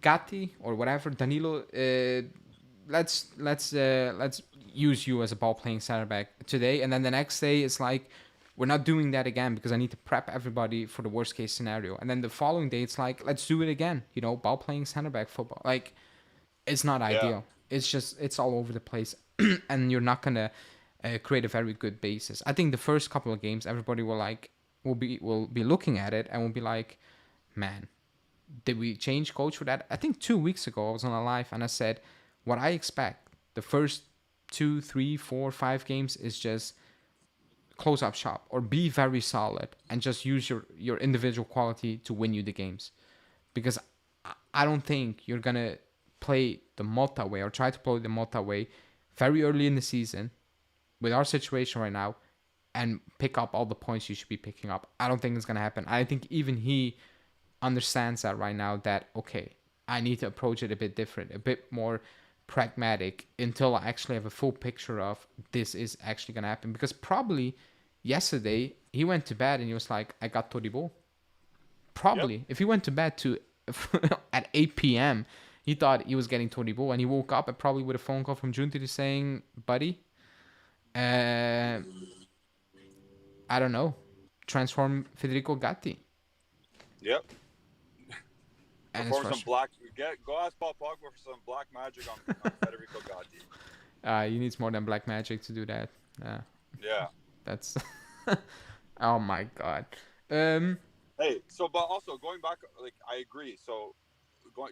Gatti or whatever, Danilo, let's use you as a ball playing center back today, and then the next day it's like, we're not doing that again because I need to prep everybody for the worst case scenario. And then the following day it's like, let's do it again, ball playing center back football. Like, it's not ideal. It's all over the place, and you're not gonna create a very good basis. I think the first couple of games, everybody will be looking at it and will be like, man, did we change coach for that? I think 2 weeks ago I was on a live and I said, what I expect the first 2, 3, 4, 5 games is just close up shop or be very solid and just use your individual quality to win you the games, because I don't think you're gonna play the Motta way or try to play the Motta way very early in the season with our situation right now and pick up all the points you should be picking up. I don't think it's gonna happen. I think even he understands that right now, that okay, I need to approach it a bit different, a bit more pragmatic until I actually have a full picture of this is actually gonna happen. Because probably yesterday he went to bed and he was like, I got Todibo. Probably. If he went to bed at 8 p.m., he thought he was getting Todibo, and he woke up and probably with a phone call from Giuntoli saying, buddy, I don't know, transform Federico Gatti. Yep. And Perform some go ask Paul Pogba for some black magic on Federico Gatti. He needs more than black magic to do that. Yeah. That's... oh my God. Hey, but also going back, like, I agree. So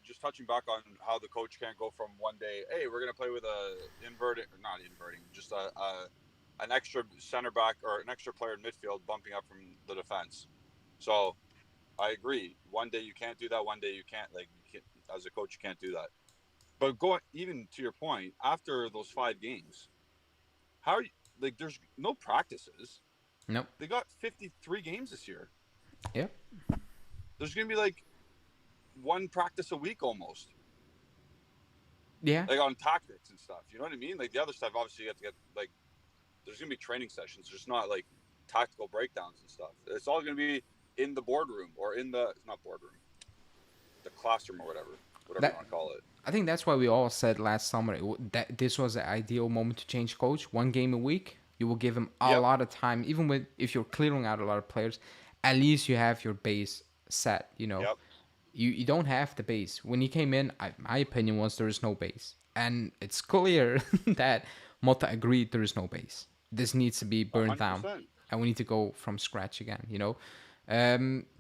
just touching back on how the coach can't go from one day, hey, we're going to play with not inverting, just an extra center back or an extra player in midfield bumping up from the defense. So I agree. One day you can't do that. One day you can't. Like, as a coach, you can't do that. But even to your point, after those 5 games, how are you, like, there's no practices. Nope. They got 53 games this year. Yep. There's going to be like one practice a week almost. Yeah. Like on tactics and stuff. You know what I mean? Like the other stuff, obviously, you have to get, like, there's going to be training sessions. There's not like tactical breakdowns and stuff. It's all going to be in the boardroom or not boardroom, the classroom or whatever you want to call it. I think that's why we all said last summer that this was the ideal moment to change coach. 1 game a week. You will give him a lot of time. Even if you're clearing out a lot of players, at least you have your base set, you know. Yep. You don't have the base. When he came in, my opinion was there is no base. And it's clear that Motta agreed there is no base. This needs to be burned 100%. down. And we need to go from scratch again, you know.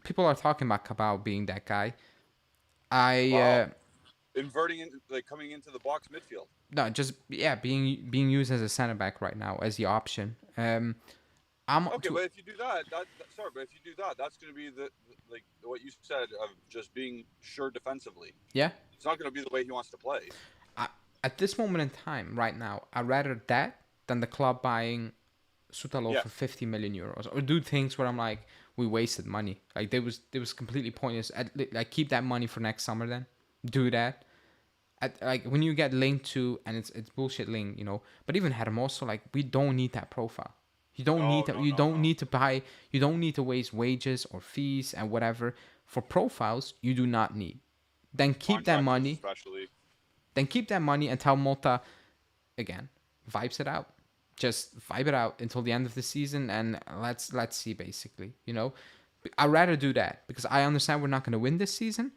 People are talking about Cabal being that guy. Inverting, like coming into the box midfield. No, just, being used as a center back right now as the option. But if you do that, that's going to be like what you said of just being sure defensively. Yeah. It's not going to be the way he wants to play. At this moment in time, right now, I'd rather that than the club buying Sutalo for 50 million euros, or do things where I'm like, we wasted money. Like, it was completely pointless. Like, keep that money for next summer then. Do that. Like, when you get linked to, and it's bullshit link, you know. But even Hermoso, like, we don't need that profile. You don't need that. You don't need to buy. You don't need to waste wages or fees and whatever for profiles. You do not need. Then keep that money. Especially. Then keep that money and tell Motta, again, vibes it out. Just vibe it out until the end of the season, and let's see, basically, you know. I'd rather do that because I understand we're not going to win this season,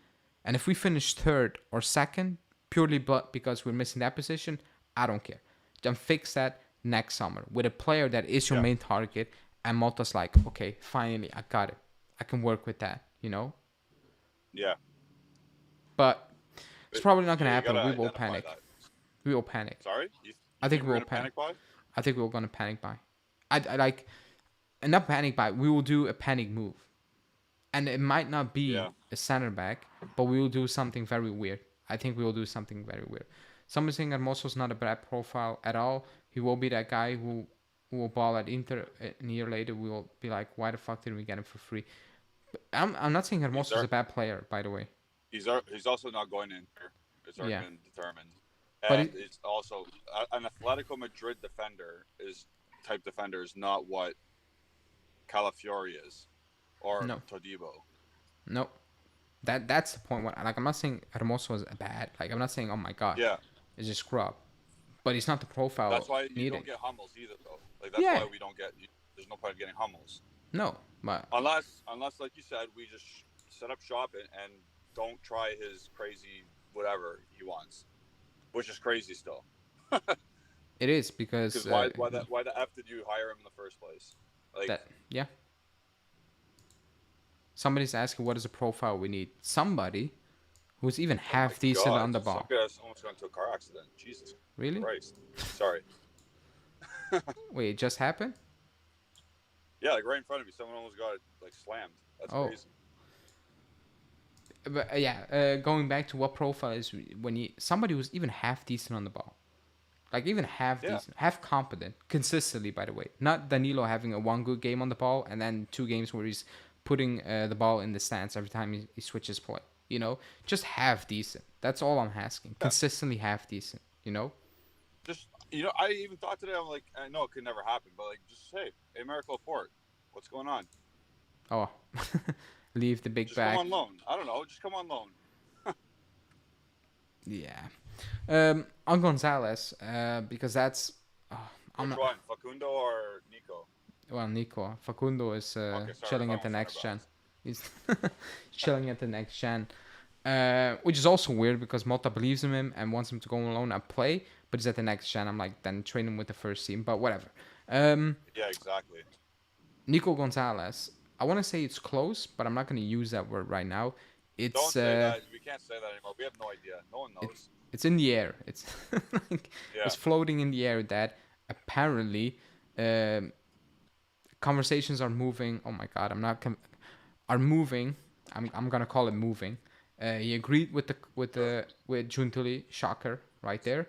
and if we finish 3rd or 2nd purely because we're missing that position, I don't care. Then fix that next summer with a player that is your main target, and Motta's like, okay, finally, I got it. I can work with that, you know. Yeah. But it's probably not going to happen. We will panic. That. We will panic. Sorry? I think we will panic. I think we're going to panic buy. I like, and not panic buy. We will do a panic move. And it might not be a center back, but we will do something very weird. I think we will do something very weird. Someone saying Hermoso's not a bad profile at all. He will be that guy who will ball at Inter a year later. We will be like, why the fuck didn't we get him for free? But I'm not saying Hermoso's a bad player, by the way. He's also not going in there. It's already been determined. But it's also an Atletico Madrid defender is not what Calafiori is or Todibo. No. That's the point. Like, I'm not saying Hermoso is bad. Like, I'm not saying, oh my god, it's just scrub. But he's not the profile. That's why you don't get Hummels either, though. Like, that's why we don't get. There's no point in getting Hummels. No, but unless like you said, we just set up shop and don't try his crazy whatever he wants, which is crazy still. It is because why the F did you hire him in the first place? Like somebody's asking what is the profile we need. Somebody who's even half decent on the ball. Some guy almost got into a car accident. Jesus. Really? Christ. Sorry. Wait, it just happened? Yeah, like right in front of me. Someone almost got like slammed. That's crazy. But going back to what profile is when somebody who's even half decent on the ball. Like, even half decent, half competent, consistently, by the way. Not Danilo having a one good game on the ball and then 2 games where he's putting the ball in the stands every time he switches play. You know, just half decent. That's all I'm asking. Yeah. Consistently half decent. You know. Just I even thought today, I'm like, I know it could never happen, but like, just say Emerick Laporte. What's going on? Oh, leave the big Just bag. come on loan. I don't know. Just come on loan. Yeah. On Gonzalez, because that's. Which one, Facundo or Nico? Well, Nico. Facundo is Okay, sorry, chilling I at the almost next said gen. about He's chilling at the next gen. Which is also weird because Mota believes in him and wants him to go alone and play, but he's at the next gen. I'm like, then train him with the first team, but whatever. Yeah, exactly. Nico Gonzalez. I want to say it's close, but I'm not going to use that word right now. It's Don't say that. We can't say that anymore. We have no idea. No one knows. It's in the air. It's like Yeah. it's floating in the air that apparently conversations are moving. Oh my god, are moving. I'm gonna call it moving. He agreed with Giuntoli, shocker, right there.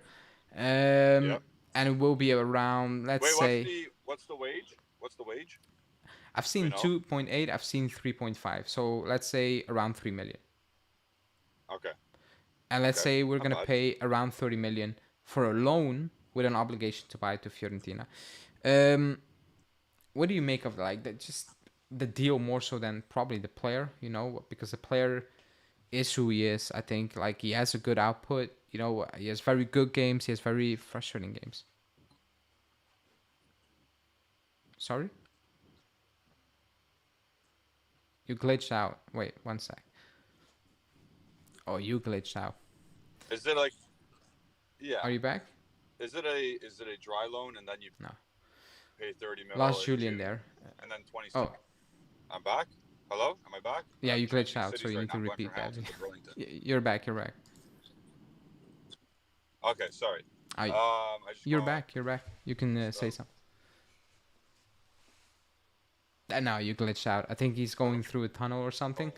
Yep. And it will be around. Let's say. What's the wage? What's the wage? I've seen 2.8. I've seen 3.5. So let's say around 3 million. Okay. And let's say we're gonna pay around 30 million for a loan with an obligation to buy to Fiorentina. What do you make of like that? Just the deal more so than probably the player, you know, because the player is who he is. I think like he has a good output. You know, he has very good games. He has very frustrating games. Sorry? You glitched out. Wait, one sec. Oh, you glitched out. Is it like? Yeah. Are you back? Is it a dry loan and then you pay 30 million? Lost Julian there. And then 26. Oh. I'm back. Hello? Am I back? Yeah, you glitched out, so you need to repeat that. You're back. You're back. Okay, sorry. You're back. You're back. You can say something. And now you glitched out. I think he's going through a tunnel or something.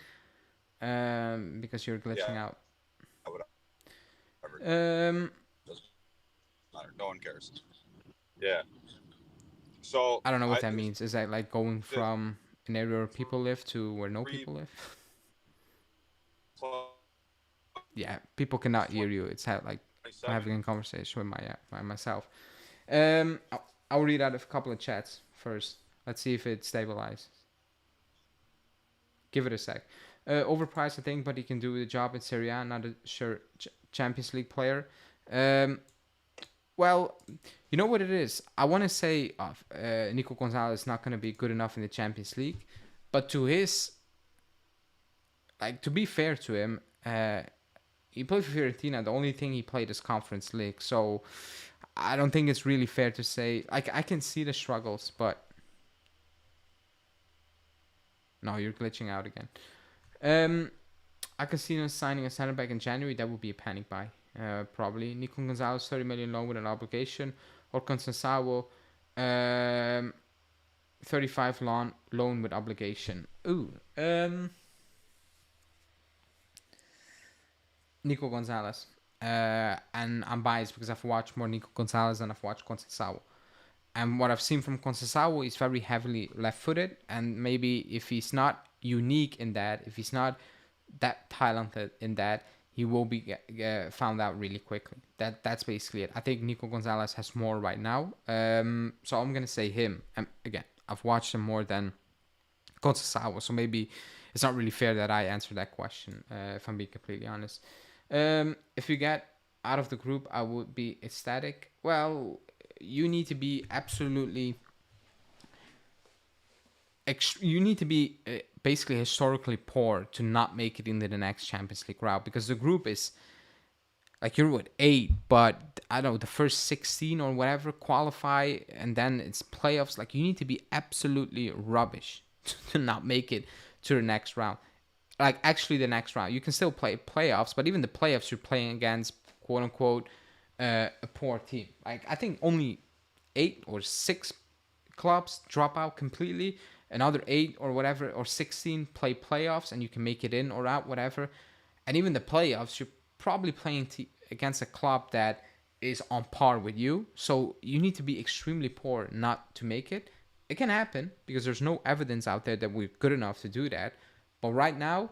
Because you're glitching out. Doesn't matter. No one cares. Yeah. So I don't know what that means. Is that like going from an area where people live to where no people live? Yeah, people cannot hear you. It's like I'm having a conversation with myself. I'll read out a couple of chats first. Let's see if it stabilizes. Give it a sec. Overpriced, I think, but he can do the job in Serie A. Not a sure Champions League player. Well, you know what it is? I want to say Nico Gonzalez is not going to be good enough in the Champions League. But to be fair to him, he played for Fiorentina. The only thing he played is Conference League. So I don't think it's really fair to say. I can see the struggles, but... No, you're glitching out again. I can see him signing a center back in January. That would be a panic buy. Probably. Nico Gonzalez, 30 million loan with an obligation. Or Conceição, 35 loan with obligation. Nico Gonzalez. And I'm biased because I've watched more Nico Gonzalez than I've watched Conceição. And what I've seen from Conceição is very heavily left-footed. And maybe if he's not unique in that, if he's not that talented in that, he will be found out really quickly. That's basically it. I think Nico Gonzalez has more right now. So I'm going to say him. And again, I've watched him more than Conceição. So maybe it's not really fair that I answer that question, if I'm being completely honest. If you get out of the group, I would be ecstatic. Well... You need to be absolutely... you need to be basically historically poor to not make it into the next Champions League route. Because the group is... Like, you're with 8, but, I don't know, the first 16 or whatever qualify, and then it's playoffs. Like, you need to be absolutely rubbish to not make it to the next round. Like, actually the next round. You can still play playoffs, but even the playoffs you're playing against, quote-unquote... a poor team. Like, I think only 8 or 6 clubs drop out completely. Another 8 or whatever, or 16 play playoffs, and you can make it in or out, whatever. And even the playoffs, you're probably playing against a club that is on par with you. So you need to be extremely poor not to make it. It can happen because there's no evidence out there that we're good enough to do that. But right now,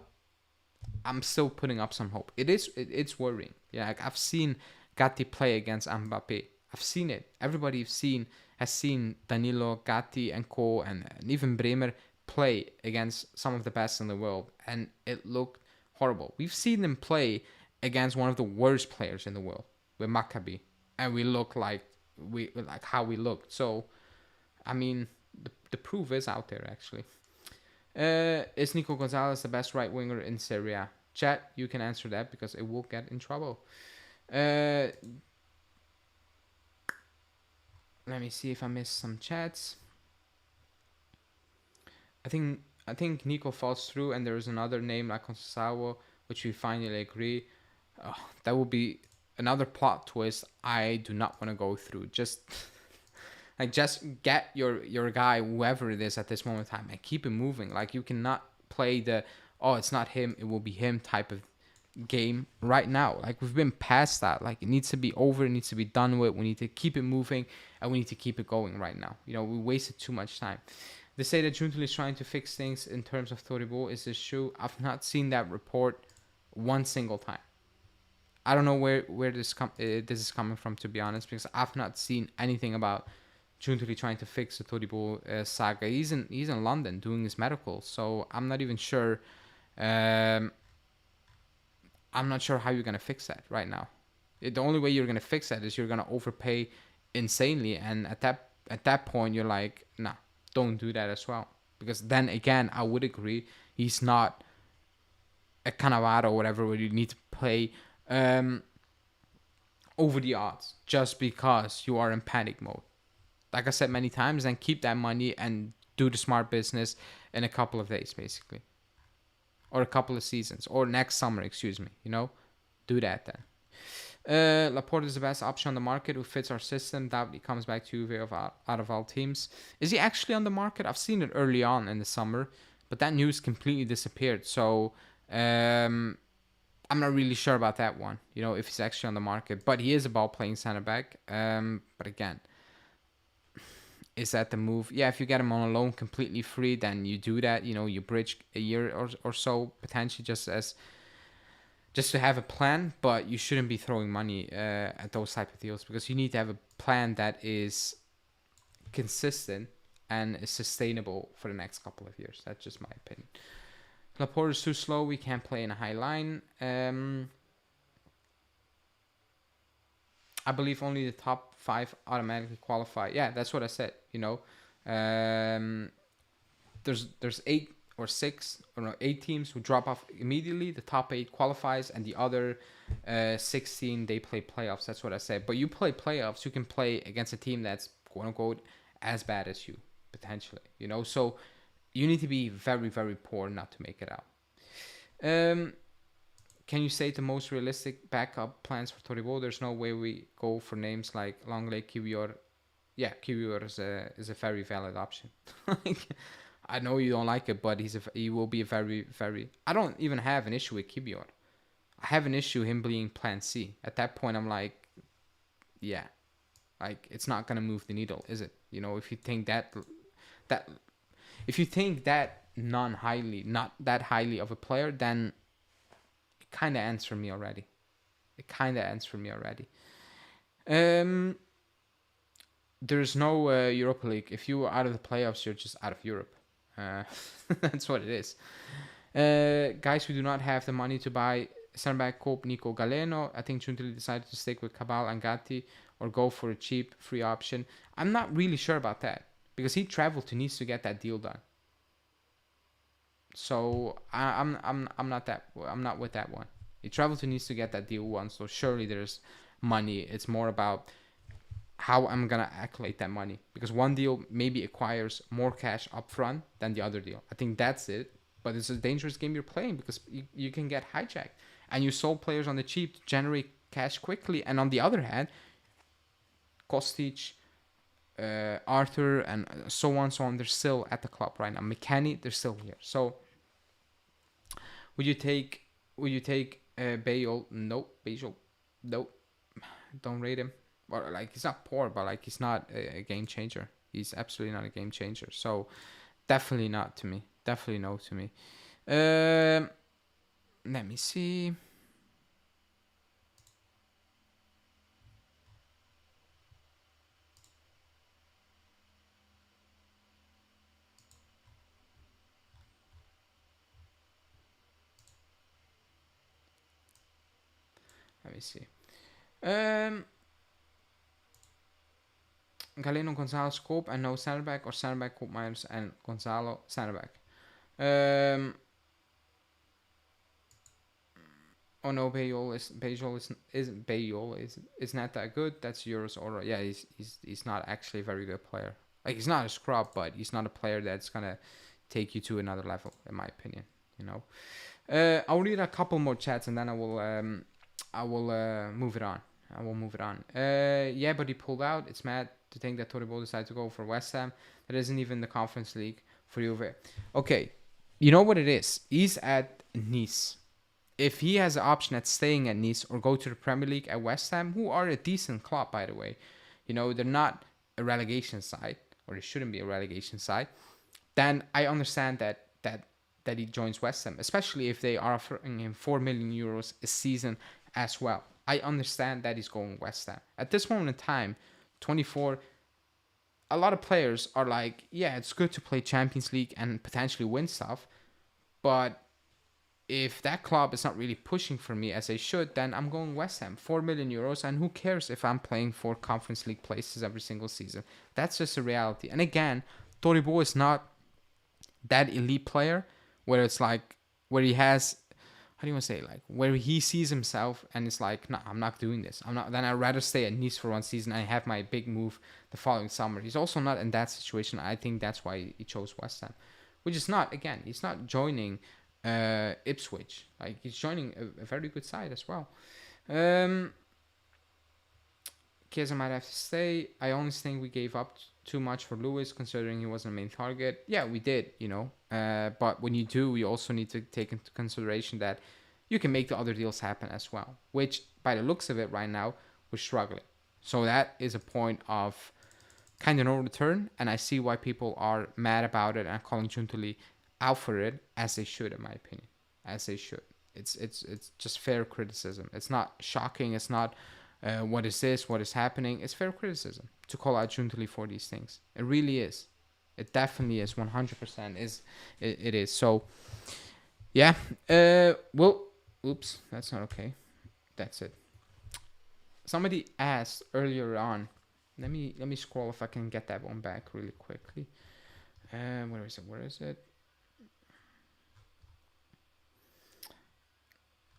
I'm still putting up some hope. It's worrying. Yeah, like I've seen Gatti play against Mbappe. I've seen it. Everybody has seen Danilo, Gatti, and Co. and even Bremer play against some of the best in the world, and it looked horrible. We've seen them play against one of the worst players in the world with Maccabi, and we look like how we looked. So, I mean, the proof is out there actually. Is Nico Gonzalez the best right winger in Serie A? Chat, you can answer that because it will get in trouble. Let me see if I missed some chats. I think Nico falls through, and there is another name like Consawo, which we finally agree. That will be another plot twist I do not want to go through. Just get your guy, whoever it is at this moment in time, and keep it moving. Like, you cannot play the it's not him, it will be him type of game right now. Like, we've been past that. Like, it needs to be over, it needs to be done with. We need to keep it moving, and we need to keep it going right now. You know, we wasted too much time. They say that Giuntoli is trying to fix things in terms of Todibo. Is this true? I've not seen that report one single time. I don't know where this is coming from, to be honest, because I've not seen anything about Giuntoli trying to fix the Todibo saga. He's in London doing his medical, so I'm not even sure. I'm not sure how you're gonna fix that right now. The only way you're gonna fix that is you're gonna overpay insanely, and at that point you're like, nah, don't do that as well. Because then again, I would agree, he's not a Cannavaro or whatever where you need to play over the odds just because you are in panic mode. Like I said many times, then keep that money and do the smart business in a couple of days, basically. Or a couple of seasons. Or next summer, excuse me. You know? Do that then. Laporte is the best option on the market who fits our system. Doubtly comes back to Juve out of all teams. Is he actually on the market? I've seen it early on in the summer, but that news completely disappeared. So I'm not really sure about that one, you know, if he's actually on the market. But he is a ball-playing center back. But again, is that the move? Yeah, if you get him on a loan completely free, then you do that. You know, you bridge a year or so, potentially just to have a plan, but you shouldn't be throwing money at those type of deals, because you need to have a plan that is consistent and is sustainable for the next couple of years. That's just my opinion. Laporte is too slow. We can't play in a high line. I believe only the top 5 automatically qualify. Yeah, that's what I said. You know, there's 8 or 6 or no, 8 teams who drop off immediately. The top 8 qualifies, and the other 16 they play playoffs. That's what I said. But you play playoffs, you can play against a team that's quote unquote as bad as you potentially. You know, so you need to be very, very poor not to make it out. Can you say the most realistic backup plans for Todibo? There's no way we go for names like Longley, Kiwior. Yeah, Kiwior is a very valid option. I know you don't like it, but he will be a very, very... I don't even have an issue with Kiwior. I have an issue him being plan C. At that point, I'm like, yeah. Like, it's not going to move the needle, is it? You know, if you think that not that highly of a player, then it kind of ends for me already. There's no Europa League. If you are out of the playoffs, you're just out of Europe. That's what it is. Guys who do not have the money to buy center back Koop, Nico Galeno. I think Giuntoli decided to stick with Cabal and Gatti or go for a cheap free option. I'm not really sure about that, because he traveled to Nice to get that deal done. So I'm not with that one. He traveled to Nice to get that deal done, so surely there's money. It's more about how I'm gonna calculate that money, because one deal maybe acquires more cash up front than the other deal. I think that's it. But it's a dangerous game you're playing, because you can get hijacked, and you sold players on the cheap to generate cash quickly. And on the other hand, Kostic, Arthur, and so on, they're still at the club right now. McKennie, they're still here. So would you take Bale? Nope. Bale, nope. Don't rate him. Or like, he's not poor, but like, he's not a game changer. He's absolutely not a game changer. So definitely not to me. Definitely no to me. Let me see. Let me see. Galeno, Gonzalez, Koop, and no center back, or center back, Koopmeiners, and Gonzalo, center back. Oh no, Bayol is not that good. That's yours or yeah, he's not actually a very good player. Like, he's not a scrub, but he's not a player that's gonna take you to another level, in my opinion. You know. I'll read a couple more chats and then I will move it on. Yeah, but he pulled out. It's mad to think that Todibo decided to go for West Ham. That isn't even the Conference League for Juve. Okay, you know what it is? He's at Nice. If he has an option at staying at Nice or go to the Premier League at West Ham, who are a decent club, by the way, you know, they're not a relegation side, or they shouldn't be a relegation side, then I understand that he joins West Ham, especially if they are offering him 4 million euros a season as well. I understand that he's going West Ham. At this moment in time, 24, a lot of players are like, yeah, it's good to play Champions League and potentially win stuff, but if that club is not really pushing for me as they should, then I'm going West Ham. 4 million euros, and who cares if I'm playing for Conference League places every single season? That's just a reality. And again, Todibo is not that elite player where it's like, where he has, how do you want to say, like, where he sees himself and it's like, no, I'm not doing this. Then I'd rather stay at Nice for one season and have my big move the following summer. He's also not in that situation. I think that's why he chose West Ham, which is not, again, he's not joining Ipswich. Like, he's joining a very good side as well. Chiesa might have to stay. I honestly think we gave up too much for Luiz, considering he wasn't a main target. Yeah, we did, you know. But when you do, you also need to take into consideration that you can make the other deals happen as well, which, by the looks of it right now, we're struggling. So that is a point of kind of no return, and I see why people are mad about it and calling Giuntoli out for it, as they should, in my opinion. As they should. It's just fair criticism. It's not shocking. It's not what is this, what is happening. It's fair criticism to call out Giuntoli for these things. It really is. It definitely is. 100% is. It is. So, yeah. Well, oops, that's not okay. That's it. Somebody asked earlier on. Let me scroll if I can get that one back really quickly. Where is it?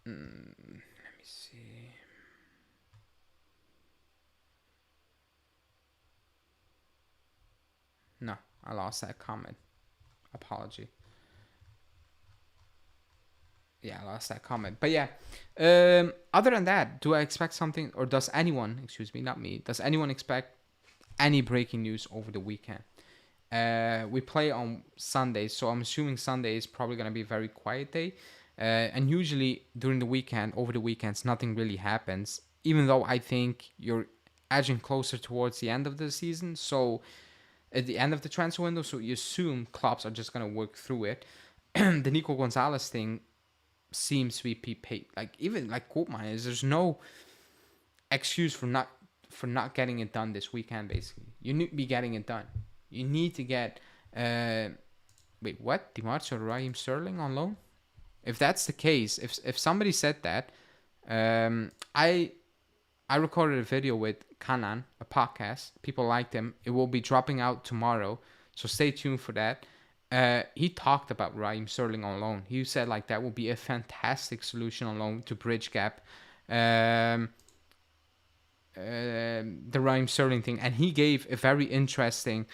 Let me see. No, I lost that comment. Apology. Yeah, I lost that comment. But yeah, other than that, do I expect something, or does anyone, excuse me, not me, does anyone expect any breaking news over the weekend? We play on Sunday, so I'm assuming Sunday is probably going to be a very quiet day. And usually during the weekend, over the weekends, nothing really happens, even though I think you're edging closer towards the end of the season. So at the end of the transfer window, so you assume clubs are just going to work through it. The Nico Gonzalez thing seems to be paid. Like, even like Koopmeiners, there's no excuse for not getting it done this weekend. Basically, you need to be getting it done. You need to get wait, what? Di Marzio or Raheem Sterling on loan? If that's the case, if somebody said that, I recorded a video with Kanan, a podcast. People liked him. It will be dropping out tomorrow, so stay tuned for that. He talked about Raheem Sterling on loan. He said like that would be a fantastic solution on loan to bridge gap the Raheem Sterling thing, and he gave a very interesting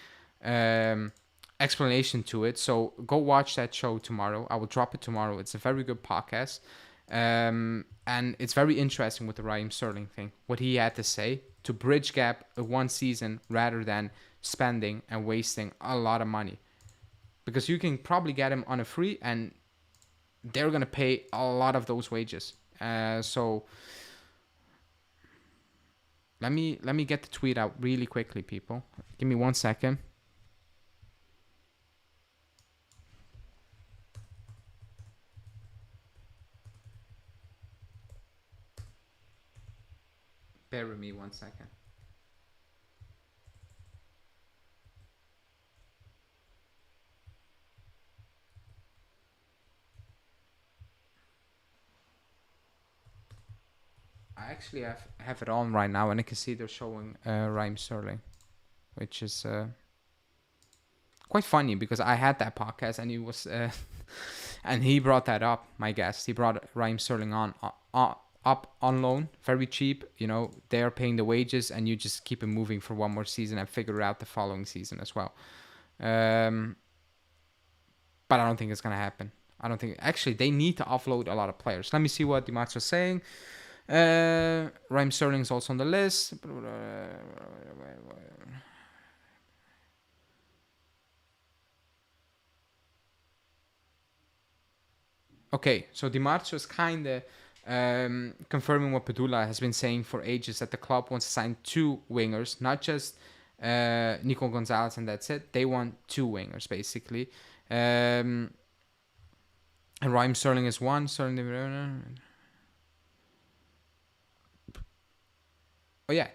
explanation to it. So go watch that show tomorrow. I will drop it tomorrow. It's a very good podcast, and it's very interesting with the Raheem Sterling thing, what he had to say to bridge gap one season rather than spending and wasting a lot of money, because you can probably get him on a free and they're gonna pay a lot of those wages. So let me get the tweet out really quickly, people. Give me 1 second. Bear with me 1 second. I actually have it on right now, and I can see they're showing Raheem Sterling, which is quite funny because I had that podcast and he was and he brought that up. My guest, he brought Raheem Sterling on up on loan, very cheap. You know, they're paying the wages, and you just keep it moving for one more season and figure it out the following season as well. But I don't think it's gonna happen. I don't think. Actually, they need to offload a lot of players. Let me see what Dimarzio is saying. Raheem Sterling is also on the list. Okay, so Dimarzio is kind of confirming what Padula has been saying for ages, that the club wants to sign 2 wingers, not just Nico Gonzalez and that's it. They want 2 wingers, basically. And Raheem Sterling is 1. Oh yeah,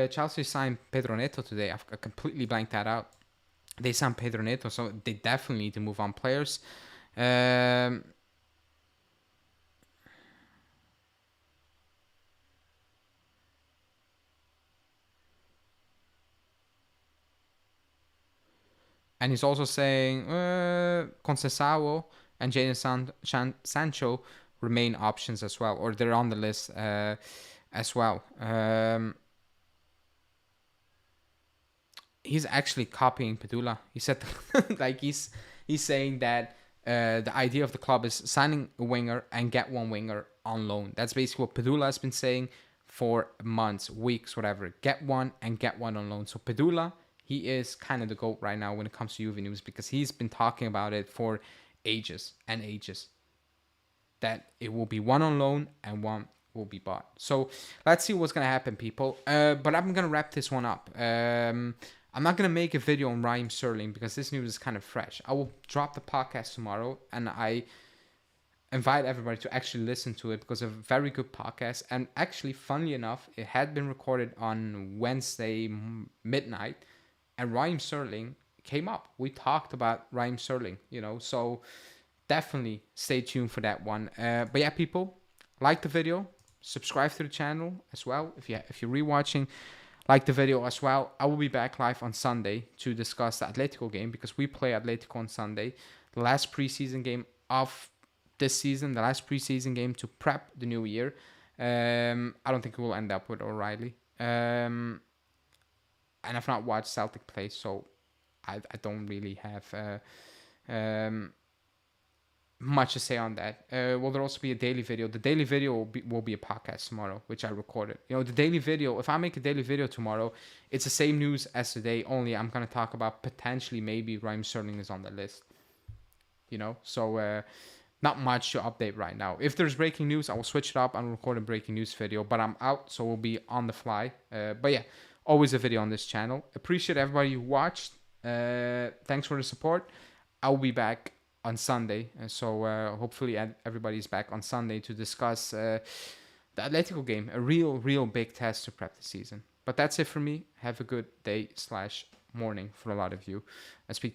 Chelsea signed Pedro Neto today. I completely blanked that out. They signed Pedro Neto, so they definitely need to move on players. And he's also saying Conceição and Jadon Sancho remain options as well, or they're on the list as well. He's actually copying Padula. He said like he's saying that the idea of the club is signing a winger and get 1 winger on loan. That's basically what Padula has been saying for months, weeks, whatever. Get 1 and get 1 on loan. So Padula, he is kind of the GOAT right now when it comes to Juve news, because he's been talking about it for ages and ages. That it will be 1 on loan and 1 will be bought. So let's see what's going to happen, people. But I'm going to wrap this one up. I'm not going to make a video on Raheem Sterling because this news is kind of fresh. I will drop the podcast tomorrow, and I invite everybody to actually listen to it because it's a very good podcast. And actually, funnily enough, it had been recorded on Wednesday midnight, and Raheem Sterling came up. We talked about Raheem Sterling, you know, so definitely stay tuned for that one. But yeah, people, like the video, subscribe to the channel as well. If you're rewatching, like the video as well. I will be back live on Sunday to discuss the Atletico game because we play Atletico on Sunday. The last preseason game of this season, the last preseason game to prep the new year. I don't think we'll end up with O'Reilly. And I've not watched Celtic play, so I don't really have much to say on that. Will there also be a daily video? The daily video will be a podcast tomorrow, which I recorded. You know, the daily video, if I make a daily video tomorrow, it's the same news as today, only I'm going to talk about potentially maybe Raheem Sterling is on the list. You know, so not much to update right now. If there's breaking news, I will switch it up and record a breaking news video, but I'm out, so we'll be on the fly. But yeah, always a video on this channel. Appreciate everybody who watched. Thanks for the support. I'll be back on Sunday, so hopefully everybody's back on Sunday to discuss the Atletico game, a real big test to prep the season. But that's it for me. Have a good day / morning for a lot of you. I speak to you